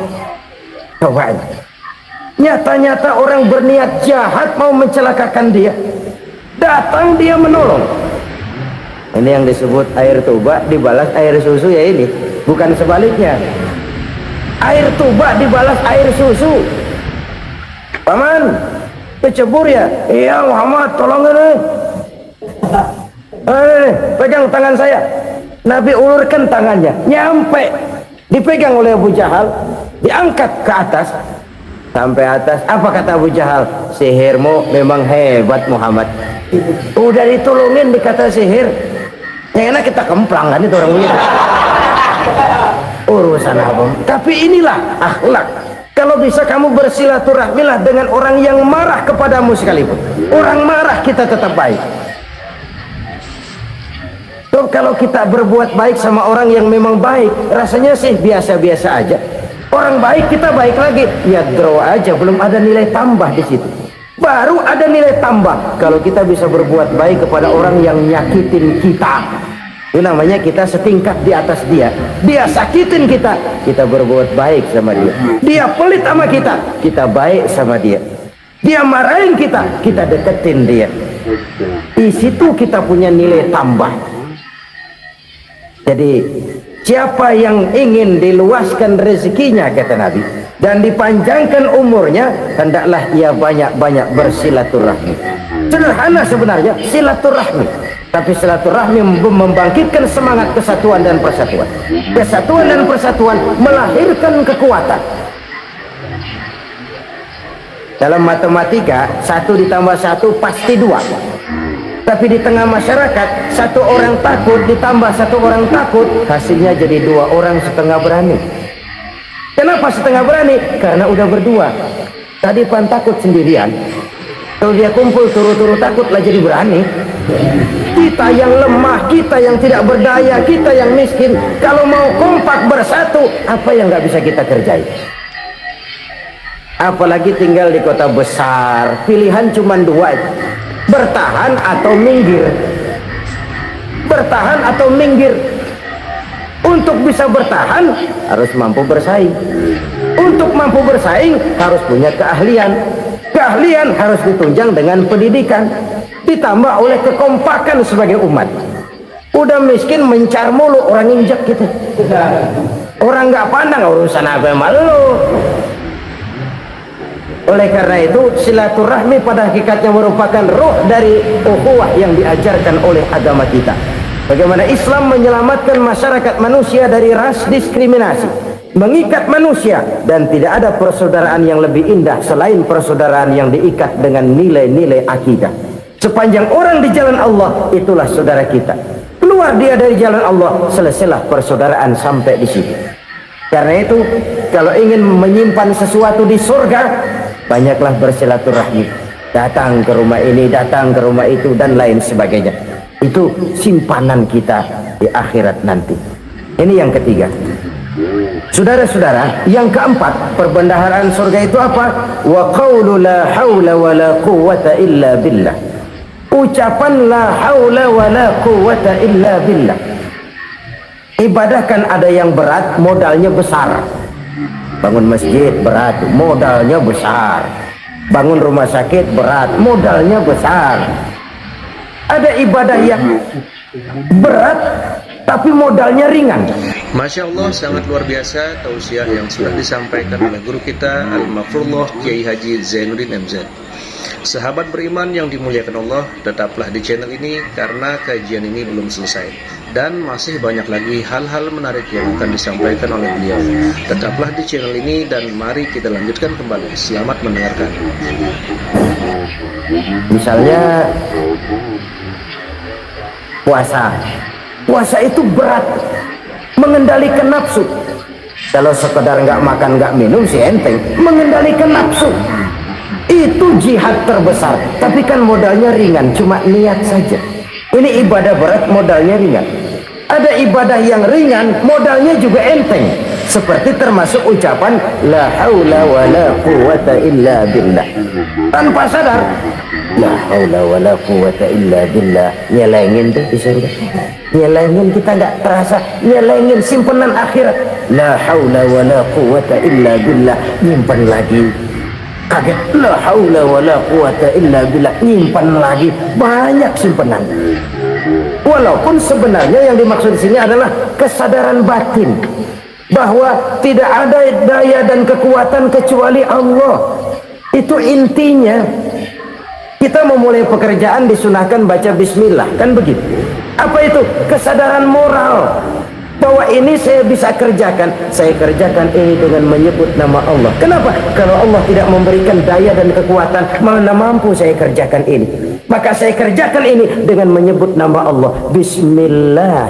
Coba. Nyata-nyata orang berniat jahat mau mencelakakan dia. Datang dia menolong. Ini yang disebut air tuba dibalas air susu ya ini. Bukan sebaliknya. Air tuba dibalas air susu. Paman, kecebur ya? Iya Muhammad, tolong ini. Pegang tangan saya. Nabi ulurkan tangannya, nyampe. Dipegang oleh Abu Jahal, diangkat ke atas. Sampai atas, apa kata Abu Jahal? Sihirmu memang hebat Muhammad. Udah ditolongin dikata sihir. Yang enak kita kemplang kan itu orang begitu. Urusan apa? Tapi inilah akhlak. Kalau bisa kamu bersilaturahmilah dengan orang yang marah kepadamu sekalipun. Orang marah kita tetap baik. So, kalau kita berbuat baik sama orang yang memang baik, rasanya sih biasa-biasa aja. Orang baik kita baik lagi, ya draw aja, belum ada nilai tambah di situ. Baru ada nilai tambah kalau kita bisa berbuat baik kepada orang yang nyakitin kita. Itu namanya kita setingkat di atas dia. Dia sakitin kita, kita berbuat baik sama dia. Dia pelit sama kita, kita baik sama dia. Dia marahin kita, kita deketin dia. Di situ kita punya nilai tambah. Jadi siapa yang ingin diluaskan rezekinya kata Nabi dan dipanjangkan umurnya, hendaklah ia banyak-banyak bersilaturahmi. Sederhana sebenarnya silaturahmi, tapi silaturahmi membangkitkan semangat kesatuan dan persatuan. Kesatuan dan persatuan melahirkan kekuatan. Dalam matematika 1 ditambah 1 pasti 2. Tapi di tengah masyarakat 1 orang takut ditambah 1 orang takut, hasilnya jadi 2 orang setengah berani. Kenapa setengah berani? Karena udah berdua. Tadi pan takut sendirian, kalau dia kumpul turu-turu takutlah jadi berani. Kita yang lemah, kita yang tidak berdaya, kita yang miskin, kalau mau kompak bersatu, apa yang nggak bisa kita kerjain? Apalagi tinggal di kota besar, pilihan cuma 2, bertahan atau minggir. Bertahan atau minggir. Untuk bisa bertahan harus mampu bersaing. Untuk mampu bersaing harus punya keahlian. Keahlian harus ditunjang dengan pendidikan, ditambah oleh kekompakan sebagai umat. Udah miskin mencar mulu, orang injak gitu. Orang nggak pandang urusan apa yang malu. Oleh karena itu silaturahmi pada hakikatnya merupakan roh dari ukhuwah yang diajarkan oleh agama kita. Bagaimana Islam menyelamatkan masyarakat manusia dari ras diskriminasi, mengikat manusia, dan tidak ada persaudaraan yang lebih indah selain persaudaraan yang diikat dengan nilai-nilai akidah. Sepanjang orang di jalan Allah, itulah saudara kita. Keluar dia dari jalan Allah, selesailah persaudaraan sampai di situ. Karena itu kalau ingin menyimpan sesuatu di surga, banyaklah bersilaturahmi, datang ke rumah ini, datang ke rumah itu, dan lain sebagainya. Itu simpanan kita di akhirat nanti. Ini yang ketiga. Saudara-saudara, yang keempat, perbendaharaan surga itu apa? Wa qawlu la hawla wa la quwwata illa billah. Ucapan la hawla wa la quwwata illa billah. Ibadah kan ada yang berat, modalnya besar. Bangun masjid berat, modalnya besar. Bangun rumah sakit berat, modalnya besar. Ada ibadah yang berat tapi modalnya ringan. Masya Allah, sangat luar biasa tausiah yang sudah disampaikan oleh guru kita Al-Mafrullah Kiai Haji Zainuddin MZ. Sahabat beriman yang dimuliakan Allah, tetaplah di channel ini karena kajian ini belum selesai dan masih banyak lagi hal-hal menarik yang akan disampaikan oleh beliau. Tetaplah di channel ini dan mari kita lanjutkan kembali. Selamat mendengarkan. Misalnya puasa itu berat, mengendalikan nafsu. Kalau sekedar nggak makan nggak minum sih enteng, mengendalikan nafsu itu jihad terbesar, tapi kan modalnya ringan, cuma niat saja. Ini ibadah berat, modalnya ringan. Ada ibadah yang ringan, modalnya juga enteng, seperti termasuk ucapan la haula wa la quwwata illa billah. Tanpa sadar la haula wa la quwwata illa billah, nyelengin tuh di surga. Nyelengin, kita nggak terasa, nyelengin simpenan akhirat. La haula wa la quwwata illa billah, nyimpan lagi. Kaget, la haula wa la quwwata illa billah, nyimpan lagi, banyak simpenan. Walaupun sebenarnya yang dimaksud di sini adalah kesadaran batin bahwa tidak ada daya dan kekuatan kecuali Allah. Itu intinya. Kita memulai pekerjaan disunahkan baca bismillah, kan begitu? Apa itu? Kesadaran moral bahwa ini saya bisa kerjakan. Saya kerjakan ini dengan menyebut nama Allah. Kenapa? Kalau Allah tidak memberikan daya dan kekuatan, mana mampu saya kerjakan ini. Maka saya kerjakan ini dengan menyebut nama Allah. Bismillah.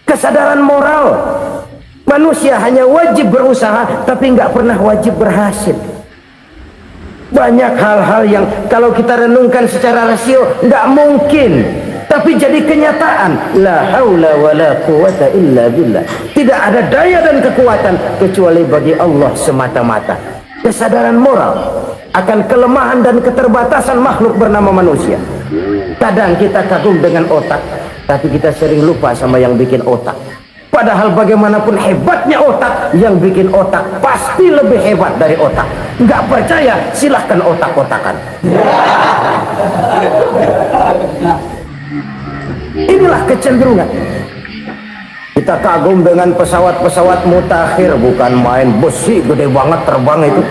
Kesadaran moral. Manusia hanya wajib berusaha, tapi nggak pernah wajib berhasil. Banyak hal-hal yang kalau kita renungkan secara rasio nggak mungkin, tapi jadi kenyataan. La haula wa la quwwata illa billah. Tidak ada daya dan kekuatan kecuali bagi Allah semata-mata. Kesadaran moral akan kelemahan dan keterbatasan makhluk bernama manusia. Kadang kita kagum dengan otak, tapi kita sering lupa sama yang bikin otak. Padahal bagaimanapun hebatnya otak, yang bikin otak pasti lebih hebat dari otak. Nggak percaya, silahkan otak-otakan. Inilah kecenderungan. Kita kagum dengan pesawat-pesawat mutakhir, bukan main, besi gede banget terbang itu.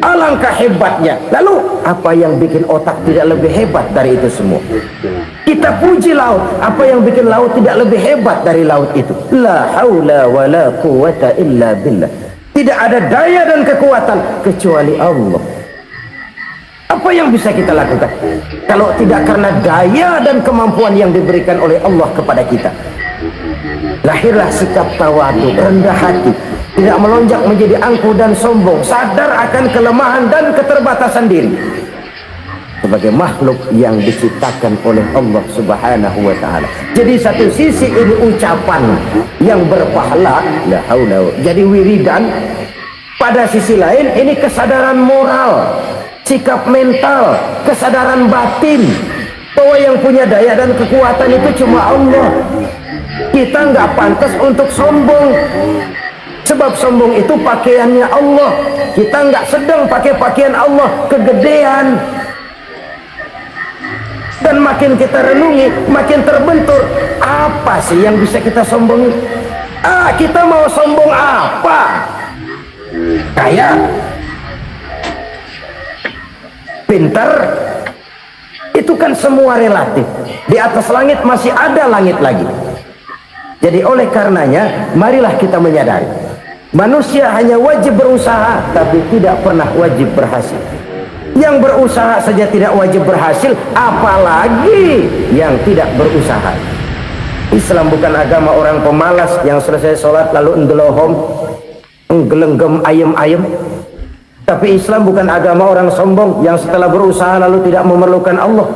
Alangkah hebatnya. Lalu apa yang bikin otak tidak lebih hebat dari itu semua? Kita puji laut, apa yang bikin laut tidak lebih hebat dari laut itu? La haula wa la quwwata illa billah. Tidak ada daya dan kekuatan kecuali Allah. Apa yang bisa kita lakukan kalau tidak karena daya dan kemampuan yang diberikan oleh Allah kepada kita? Lahirlah sikap tawadu, rendah hati, tidak melonjak menjadi angkuh dan sombong, sadar akan kelemahan dan keterbatasan diri sebagai makhluk yang diciptakan oleh Allah Subhanahu wa taala. Jadi satu sisi ini ucapan yang berpahala, la haula, jadi wiridan. Pada sisi lain ini kesadaran moral, sikap mental, kesadaran batin bahwa yang punya daya dan kekuatan itu cuma Allah. Kita nggak pantas untuk sombong, sebab sombong itu pakaiannya Allah. Kita nggak sedang pakai pakaian Allah, kegedean. Dan makin kita renungi, makin terbentur. Apa sih yang bisa kita sombongi? Kita mau sombong apa? Kaya, pintar, itu kan semua relatif. Di atas langit masih ada langit lagi. Jadi oleh karenanya, marilah kita menyadari, manusia hanya wajib berusaha, tapi tidak pernah wajib berhasil. Yang berusaha saja tidak wajib berhasil, apalagi yang tidak berusaha. Islam bukan agama orang pemalas yang selesai sholat lalu endelohom, nggelenggem ayem-ayem. Tapi Islam bukan agama orang sombong yang setelah berusaha lalu tidak memerlukan Allah.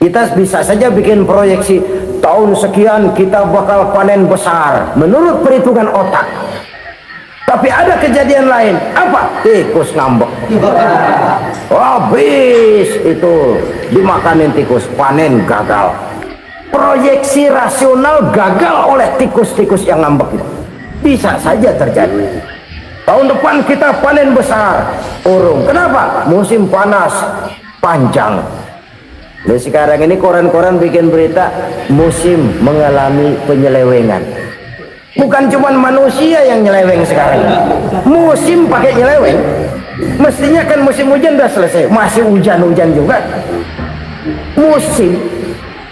Kita bisa saja bikin proyeksi, tahun sekian kita bakal panen besar menurut perhitungan otak. Tapi ada kejadian lain. Apa? Tikus ngambek. Habis itu dimakanin tikus, panen gagal. Proyeksi rasional gagal oleh tikus-tikus yang ngambek itu. Bisa saja terjadi. Tahun depan kita panen besar, urung. Kenapa? Musim panas panjang. Dan sekarang ini koran-koran bikin berita musim mengalami penyelewengan. Bukan cuma manusia yang nyeleweng sekarang. Musim pakai nyeleweng. Mestinya kan musim hujan udah selesai, masih hujan-hujan juga. Musim.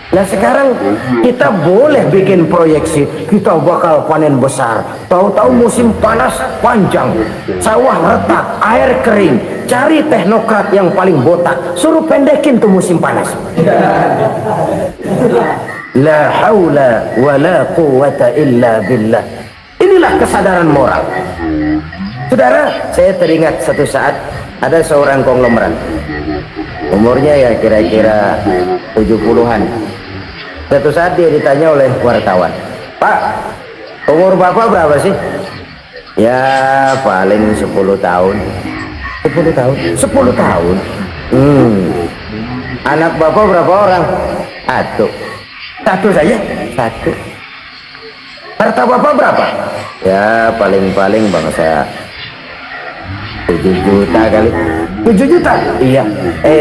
Nah sekarang kita boleh bikin proyeksi, kita bakal panen besar. Tahu-tahu musim panas panjang, sawah retak, air kering. Cari teknokrat yang paling botak, suruh pendekin tuh musim panas. La haula wa la quwata illa billah. Inilah kesadaran moral. Saudara, saya teringat satu saat ada seorang konglomerat. Umurnya ya kira-kira 70-an. Satu saat dia ditanya oleh wartawan, "Pak, umur Bapak berapa sih?" "Ya paling 10 tahun." 10 tahun? 10 tahun? Anak Bapak berapa orang? Satu. Satu saja? Satu. Harta Bapak berapa? Ya paling-paling bangsa 7 juta kali. 7 juta? Iya.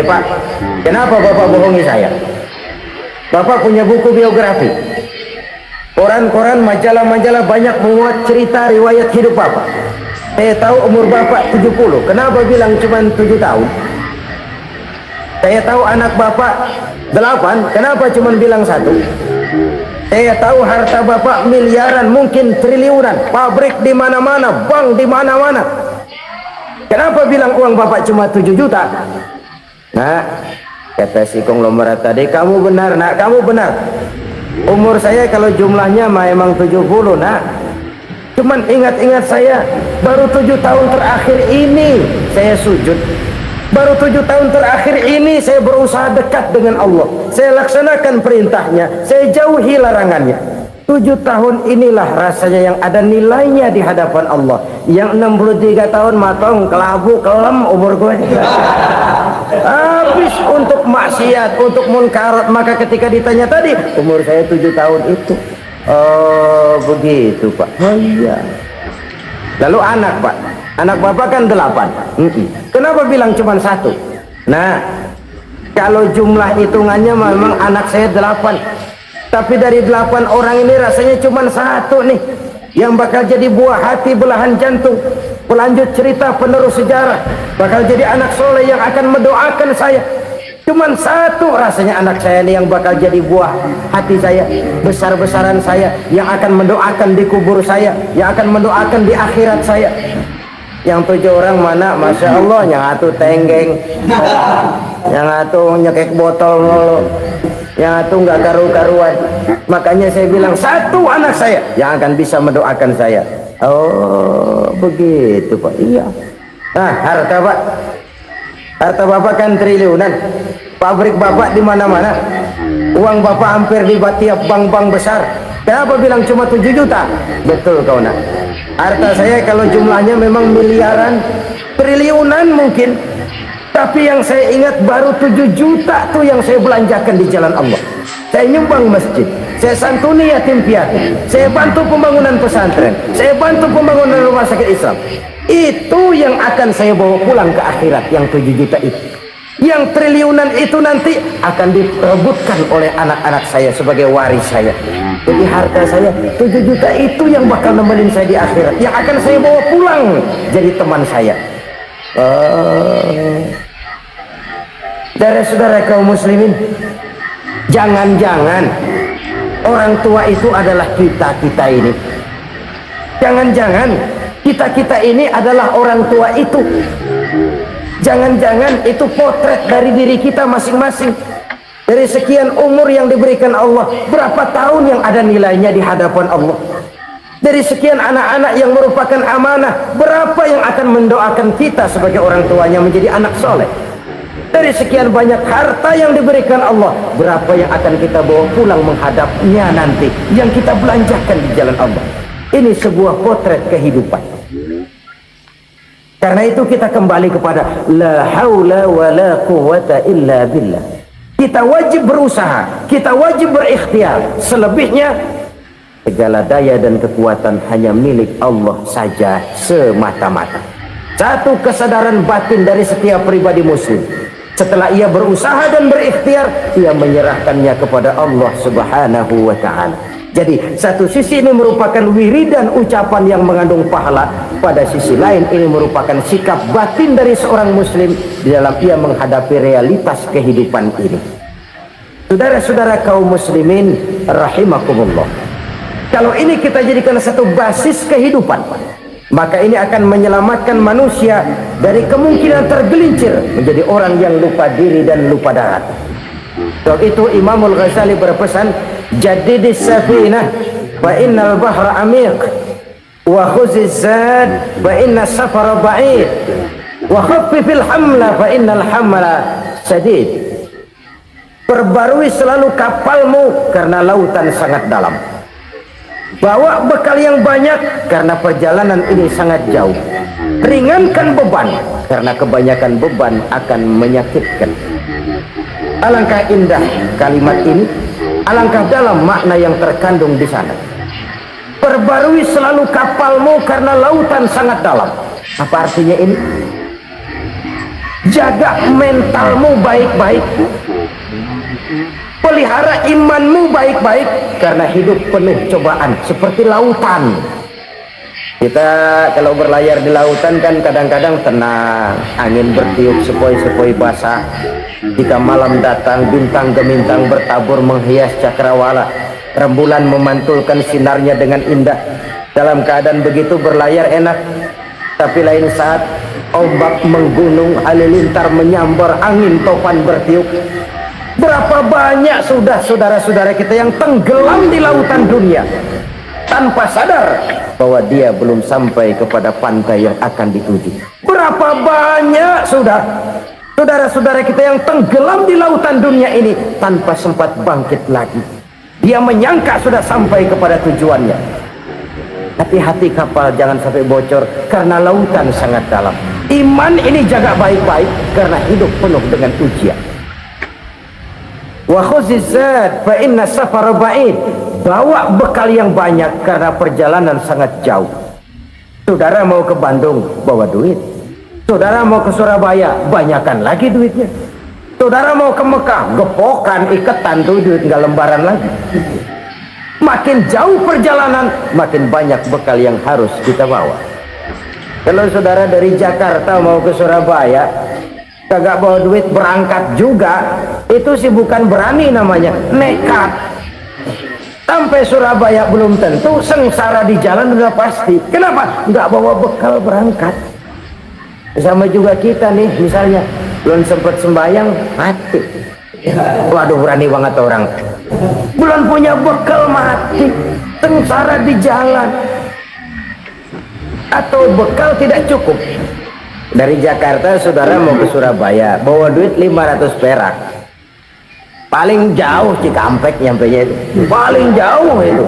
Pak, kenapa Bapak bohongi saya? Bapak punya buku biografi, koran-koran, majalah-majalah banyak memuat cerita riwayat hidup Bapak. Saya tahu umur Bapak 70. Kenapa bilang cuma 7 tahun? Saya tahu anak Bapak 8. Kenapa cuma bilang 1? Saya tahu harta Bapak miliaran, mungkin triliunan, pabrik di mana-mana, bank di mana-mana. Kenapa bilang uang Bapak cuma 7 juta? Nah, kata si konglomerat tadi, "Kamu benar nak, kamu benar. Umur saya kalau jumlahnya memang 70 nak. Cuman ingat-ingat saya, baru 7 tahun terakhir ini saya sujud. Baru 7 tahun terakhir ini saya berusaha dekat dengan Allah. Saya laksanakan perintahnya, saya jauhi larangannya. 7 tahun inilah rasanya yang ada nilainya di hadapan Allah. Yang 63 tahun matong, kelabu, kelem umur gue. Habis untuk maksiat, untuk munkarat. Maka ketika ditanya tadi, umur saya 7 tahun itu. Oh begitu Pak. Oh iya. Lalu anak Pak, anak Bapak kan 8. Kenapa bilang cuma 1? Nah, kalau jumlah hitungannya memang anak saya 8. Tapi dari 8 orang ini rasanya cuma 1 nih yang bakal jadi buah hati, belahan jantung, pelanjut cerita, penerus sejarah, bakal jadi anak soleh yang akan mendoakan saya. Cuman 1 rasanya anak saya ini yang bakal jadi buah hati saya, besar-besaran saya, yang akan mendoakan di kubur saya, yang akan mendoakan di akhirat saya. Yang 7 orang mana? Masya Allah, yang 1 tenggeng, yang 1 nyekek botol mulu, yang 1 nggak karu-karuan. Makanya saya bilang 1 anak saya yang akan bisa mendoakan saya. Oh begitu Pak. Iya. Nah harta Pak, harta Bapak kan triliunan, pabrik Bapak di mana-mana, uang Bapak hampir di tiap bank-bank besar. Kenapa bilang cuma 7 juta? Betul kau nak. Harta saya kalau jumlahnya memang miliaran, triliunan mungkin, tapi yang saya ingat baru 7 juta tuh yang saya belanjakan di jalan Allah. Saya nyumbang masjid, saya santuni yatim piatu, saya bantu pembangunan pesantren, saya bantu pembangunan rumah sakit Islam. Itu yang akan saya bawa pulang ke akhirat, yang 7 juta itu. Yang triliunan itu nanti akan diperebutkan oleh anak-anak saya sebagai waris saya. Jadi harta saya 7 juta itu yang bakal nemenin saya di akhirat, yang akan saya bawa pulang jadi teman saya. Saudara-saudara kaum muslimin, jangan-jangan orang tua itu adalah kita-kita ini. Jangan-jangan kita-kita ini adalah orang tua itu. Jangan-jangan itu potret dari diri kita masing-masing. Dari sekian umur yang diberikan Allah, berapa tahun yang ada nilainya di hadapan Allah? Dari sekian anak-anak yang merupakan amanah, berapa yang akan mendoakan kita sebagai orang tuanya menjadi anak soleh? Dari sekian banyak harta yang diberikan Allah, berapa yang akan kita bawa pulang menghadapnya nanti, yang kita belanjakan di jalan Allah? Ini sebuah potret kehidupan. Karena itu kita kembali kepada la haula wa la quwwata illa billah. Kita wajib berusaha, kita wajib berikhtiar. Selebihnya segala daya dan kekuatan hanya milik Allah saja semata-mata. Satu kesadaran batin dari setiap pribadi muslim. Setelah ia berusaha dan berikhtiar, ia menyerahkannya kepada Allah Subhanahu wa ta'ala. Jadi satu sisi ini merupakan wiridan ucapan yang mengandung pahala, pada sisi lain ini merupakan sikap batin dari seorang muslim di dalam ia menghadapi realitas kehidupan ini. Saudara-saudara kaum muslimin rahimakumullah, kalau ini kita jadikan satu basis kehidupan, maka ini akan menyelamatkan manusia dari kemungkinan tergelincir menjadi orang yang lupa diri dan lupa darat. Sebab itu Imamul Ghazali berpesan, jadidis safinah fa innal bahra amiq wa khuziz zad fa inna safara ba'id wa khaffifil hamla fa innal hamla sadid. Perbarui selalu kapalmu karena lautan sangat dalam. Bawa bekal yang banyak karena perjalanan ini sangat jauh. Ringankan beban karena kebanyakan beban akan menyakitkan. Alangkah indah kalimat ini, alangkah dalam makna yang terkandung di sana. Perbarui selalu kapalmu karena lautan sangat dalam. Apa artinya ini? Jaga mentalmu baik-baik, pelihara imanmu baik-baik, karena hidup penuh cobaan seperti lautan. Kita kalau berlayar di lautan kan kadang-kadang tenang, angin bertiup sepoi-sepoi basah. Jika malam datang, bintang gemintang bertabur menghias cakrawala, rembulan memantulkan sinarnya dengan indah. Dalam keadaan begitu berlayar enak, tapi lain saat ombak menggunung, halilintar menyambar, angin topan bertiup. Berapa banyak sudah saudara-saudara kita yang tenggelam di lautan dunia tanpa sadar bahwa dia belum sampai kepada pantai yang akan dituju. Berapa banyak sudah saudara-saudara kita yang tenggelam di lautan dunia ini tanpa sempat bangkit lagi. Dia menyangka sudah sampai kepada tujuannya. Hati-hati kapal jangan sampai bocor karena lautan sangat dalam. Iman ini jaga baik-baik karena hidup penuh dengan ujian. Wa khuziz zad fa inna safara ba'id. Bawa bekal yang banyak karena perjalanan sangat jauh. Saudara mau ke Bandung, bawa duit. Saudara mau ke Surabaya, banyakkan lagi duitnya. Saudara mau ke Mekah, gepokan, iketan tuh duit, nggak lembaran lagi. Makin jauh perjalanan, makin banyak bekal yang harus kita bawa. Kalau saudara dari Jakarta mau ke Surabaya, kagak bawa duit berangkat juga, itu sih bukan berani namanya, nekat. Sampai Surabaya belum tentu, sengsara di jalan udah pasti. Kenapa? Nggak bawa bekal berangkat. Sama juga kita nih, misalnya belum sempat sembahyang, mati. Waduh, berani banget orang. Belum punya bekal, mati. Sengsara di jalan. Atau bekal tidak cukup. Dari Jakarta saudara mau ke Surabaya, bawa duit 500 perak. Paling jauh Cikampek nyampenya itu. Paling jauh itu.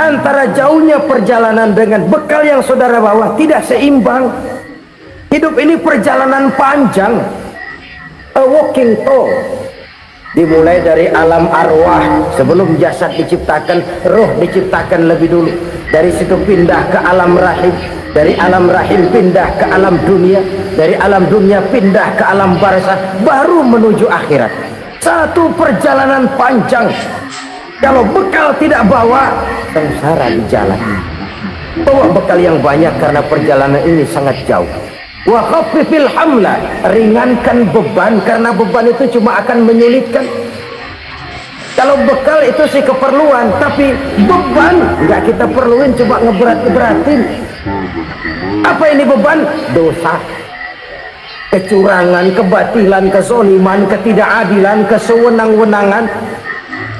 Antara jauhnya perjalanan dengan bekal yang saudara bawa tidak seimbang. Hidup ini perjalanan panjang. A walking tour. Dimulai dari alam arwah, sebelum jasad diciptakan, roh diciptakan lebih dulu. Dari situ pindah ke alam rahim, dari alam rahim pindah ke alam dunia, dari alam dunia pindah ke alam barzah, baru menuju akhirat. Satu perjalanan panjang. Kalau bekal tidak bawa, sengsara di jalan. Bawa bekal yang banyak karena perjalanan ini sangat jauh. Wa khaffifil hamla, ringankan beban karena beban itu cuma akan menyulitkan. Kalau bekal itu sih keperluan, tapi beban nggak kita perluin, coba ngeberat-ngeberatin. Apa ini beban? Dosa, kecurangan, kebatilan, kezoliman, ketidakadilan, kesewenang-wenangan.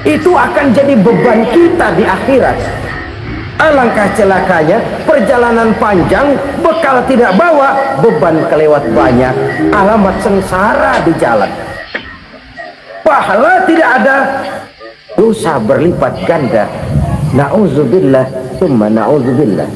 Itu akan jadi beban kita di akhirat. Alangkah celakanya, perjalanan panjang, bekal tidak bawa, beban kelewat banyak, alamat sengsara di jalan. Pahala tidak ada, dosa berlipat ganda. Na'udzubillah, summa na'udzubillah.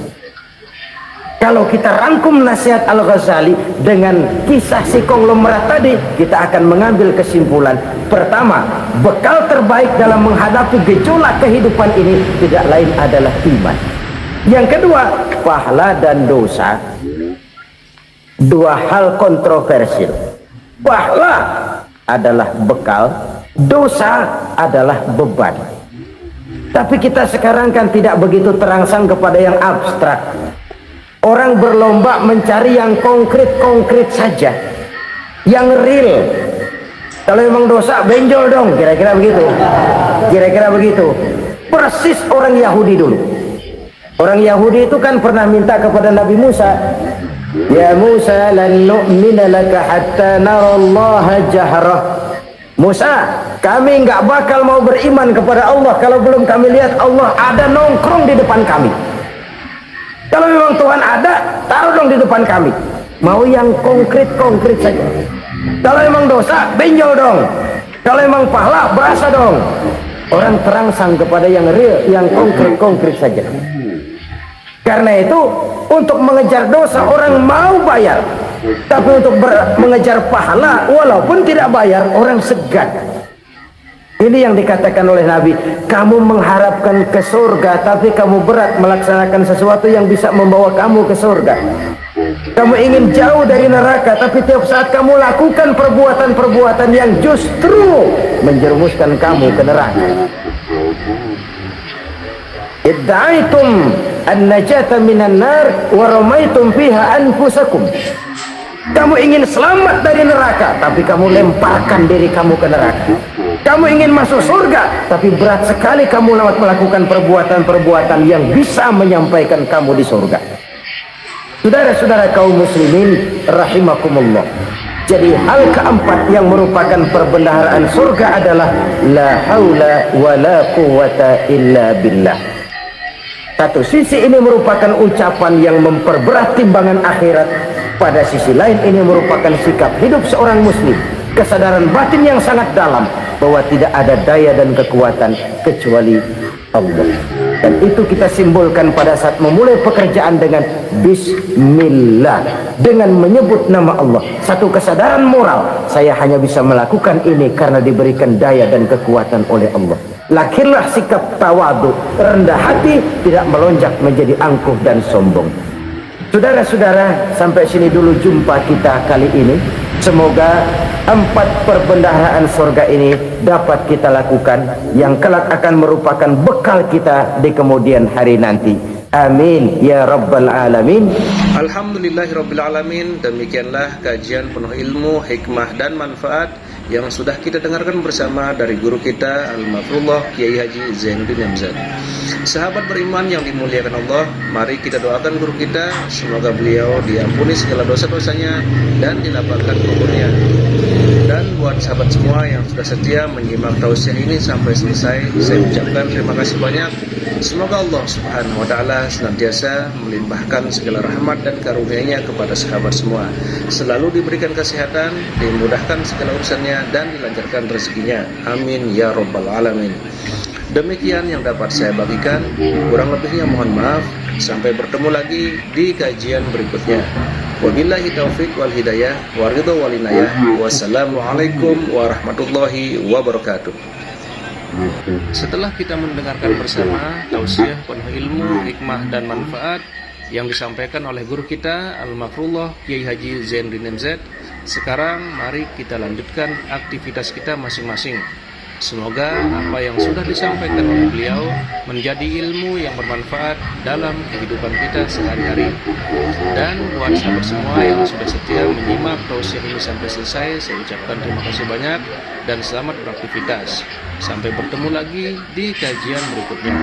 Kalau kita rangkum nasihat Al-Ghazali dengan kisah si konglomerat tadi, kita akan mengambil kesimpulan. Pertama, bekal terbaik dalam menghadapi gejolak kehidupan ini tidak lain adalah iman. Yang kedua, pahala dan dosa. Dua hal kontroversial. Pahala adalah bekal, dosa adalah beban. Tapi kita sekarang kan tidak begitu terangsang kepada yang abstrak. Orang berlomba mencari yang konkret-konkret saja, yang real. Kalau memang dosa, benjol dong, kira-kira begitu. Kira-kira begitu. Persis orang Yahudi dulu. Orang Yahudi itu kan pernah minta kepada Nabi Musa, "Ya Musa, lan nu'mina laka hatta narallaha jahrah." Musa, kami nggak bakal mau beriman kepada Allah kalau belum kami lihat Allah ada nongkrong di depan kami. Kalau memang Tuhan ada, taruh dong di depan kami. Mau yang konkret-konkret saja. Kalau memang dosa, benjol dong. Kalau memang pahala, berasa dong. Orang terangsang kepada yang real, yang konkret-konkret saja. Karena itu, untuk mengejar dosa orang mau bayar. Tapi untuk mengejar pahala, walaupun tidak bayar, orang segan. Ini yang dikatakan oleh Nabi, kamu mengharapkan ke surga tapi kamu berat melaksanakan sesuatu yang bisa membawa kamu ke surga. Kamu ingin jauh dari neraka tapi tiap saat kamu lakukan perbuatan-perbuatan yang justru menjerumuskan kamu ke neraka. Idda'aitum an-najata minan nar wa ramaitum fiha anfusakum. Kamu ingin selamat dari neraka tapi kamu lemparkan diri kamu ke neraka. Kamu ingin masuk surga tapi berat sekali kamu melakukan perbuatan-perbuatan yang bisa menyampaikan kamu di surga. Saudara-saudara kaum muslimin rahimakumullah. Jadi hal keempat yang merupakan perbendaharaan surga adalah la haula wa la quwwata illa billah. Satu sisi ini merupakan ucapan yang memperberat timbangan akhirat. Pada sisi lain ini merupakan sikap hidup seorang muslim, kesadaran batin yang sangat dalam bahwa tidak ada daya dan kekuatan kecuali Allah. Dan itu kita simbolkan pada saat memulai pekerjaan dengan Bismillah, dengan menyebut nama Allah. Satu kesadaran moral, saya hanya bisa melakukan ini karena diberikan daya dan kekuatan oleh Allah. Lahirlah sikap tawadu, rendah hati, tidak melonjak menjadi angkuh dan sombong. Saudara-saudara, sampai sini dulu jumpa kita kali ini. Semoga 4 perbendaharaan surga ini dapat kita lakukan, yang kelak akan merupakan bekal kita di kemudian hari nanti. Amin ya rabbal alamin. Alhamdulillahirabbil alamin. Demikianlah kajian penuh ilmu, hikmah dan manfaat yang sudah kita dengarkan bersama dari guru kita Al-Mafrullah Kiai Haji Zainuddin MZ. Sahabat beriman yang dimuliakan Allah, mari kita doakan guru kita, semoga beliau diampuni segala dosa-dosanya dan dilapangkan kuburnya. Dan buat sahabat semua yang sudah setia menyimak tausiah ini sampai selesai, saya ucapkan terima kasih banyak. Semoga Allah Subhanahu wa taala senantiasa melimpahkan segala rahmat dan karunia-Nya kepada sahabat semua. Selalu diberikan kesehatan, dimudahkan segala urusannya dan dilancarkan rezekinya. Amin ya rabbal alamin. Demikian yang dapat saya bagikan, kurang lebihnya mohon maaf. Sampai bertemu lagi di kajian berikutnya. Wabillahi taufik wal hidayah wa ridha wal inayah. Wassalamualaikum warahmatullahi wabarakatuh. Setelah kita mendengarkan bersama tausiah penuh ilmu, hikmah dan manfaat yang disampaikan oleh guru kita Al-Mafrullah Kiai Haji Zainuddin MZ, sekarang mari kita lanjutkan aktivitas kita masing-masing. Semoga apa yang sudah disampaikan oleh beliau menjadi ilmu yang bermanfaat dalam kehidupan kita sehari-hari. Dan buat sahabat semua yang sudah setia menyimak tausiah ini sampai selesai, saya ucapkan terima kasih banyak dan selamat beraktivitas. Sampai bertemu lagi di kajian berikutnya.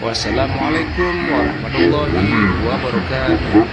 Wassalamualaikum warahmatullahi wabarakatuh.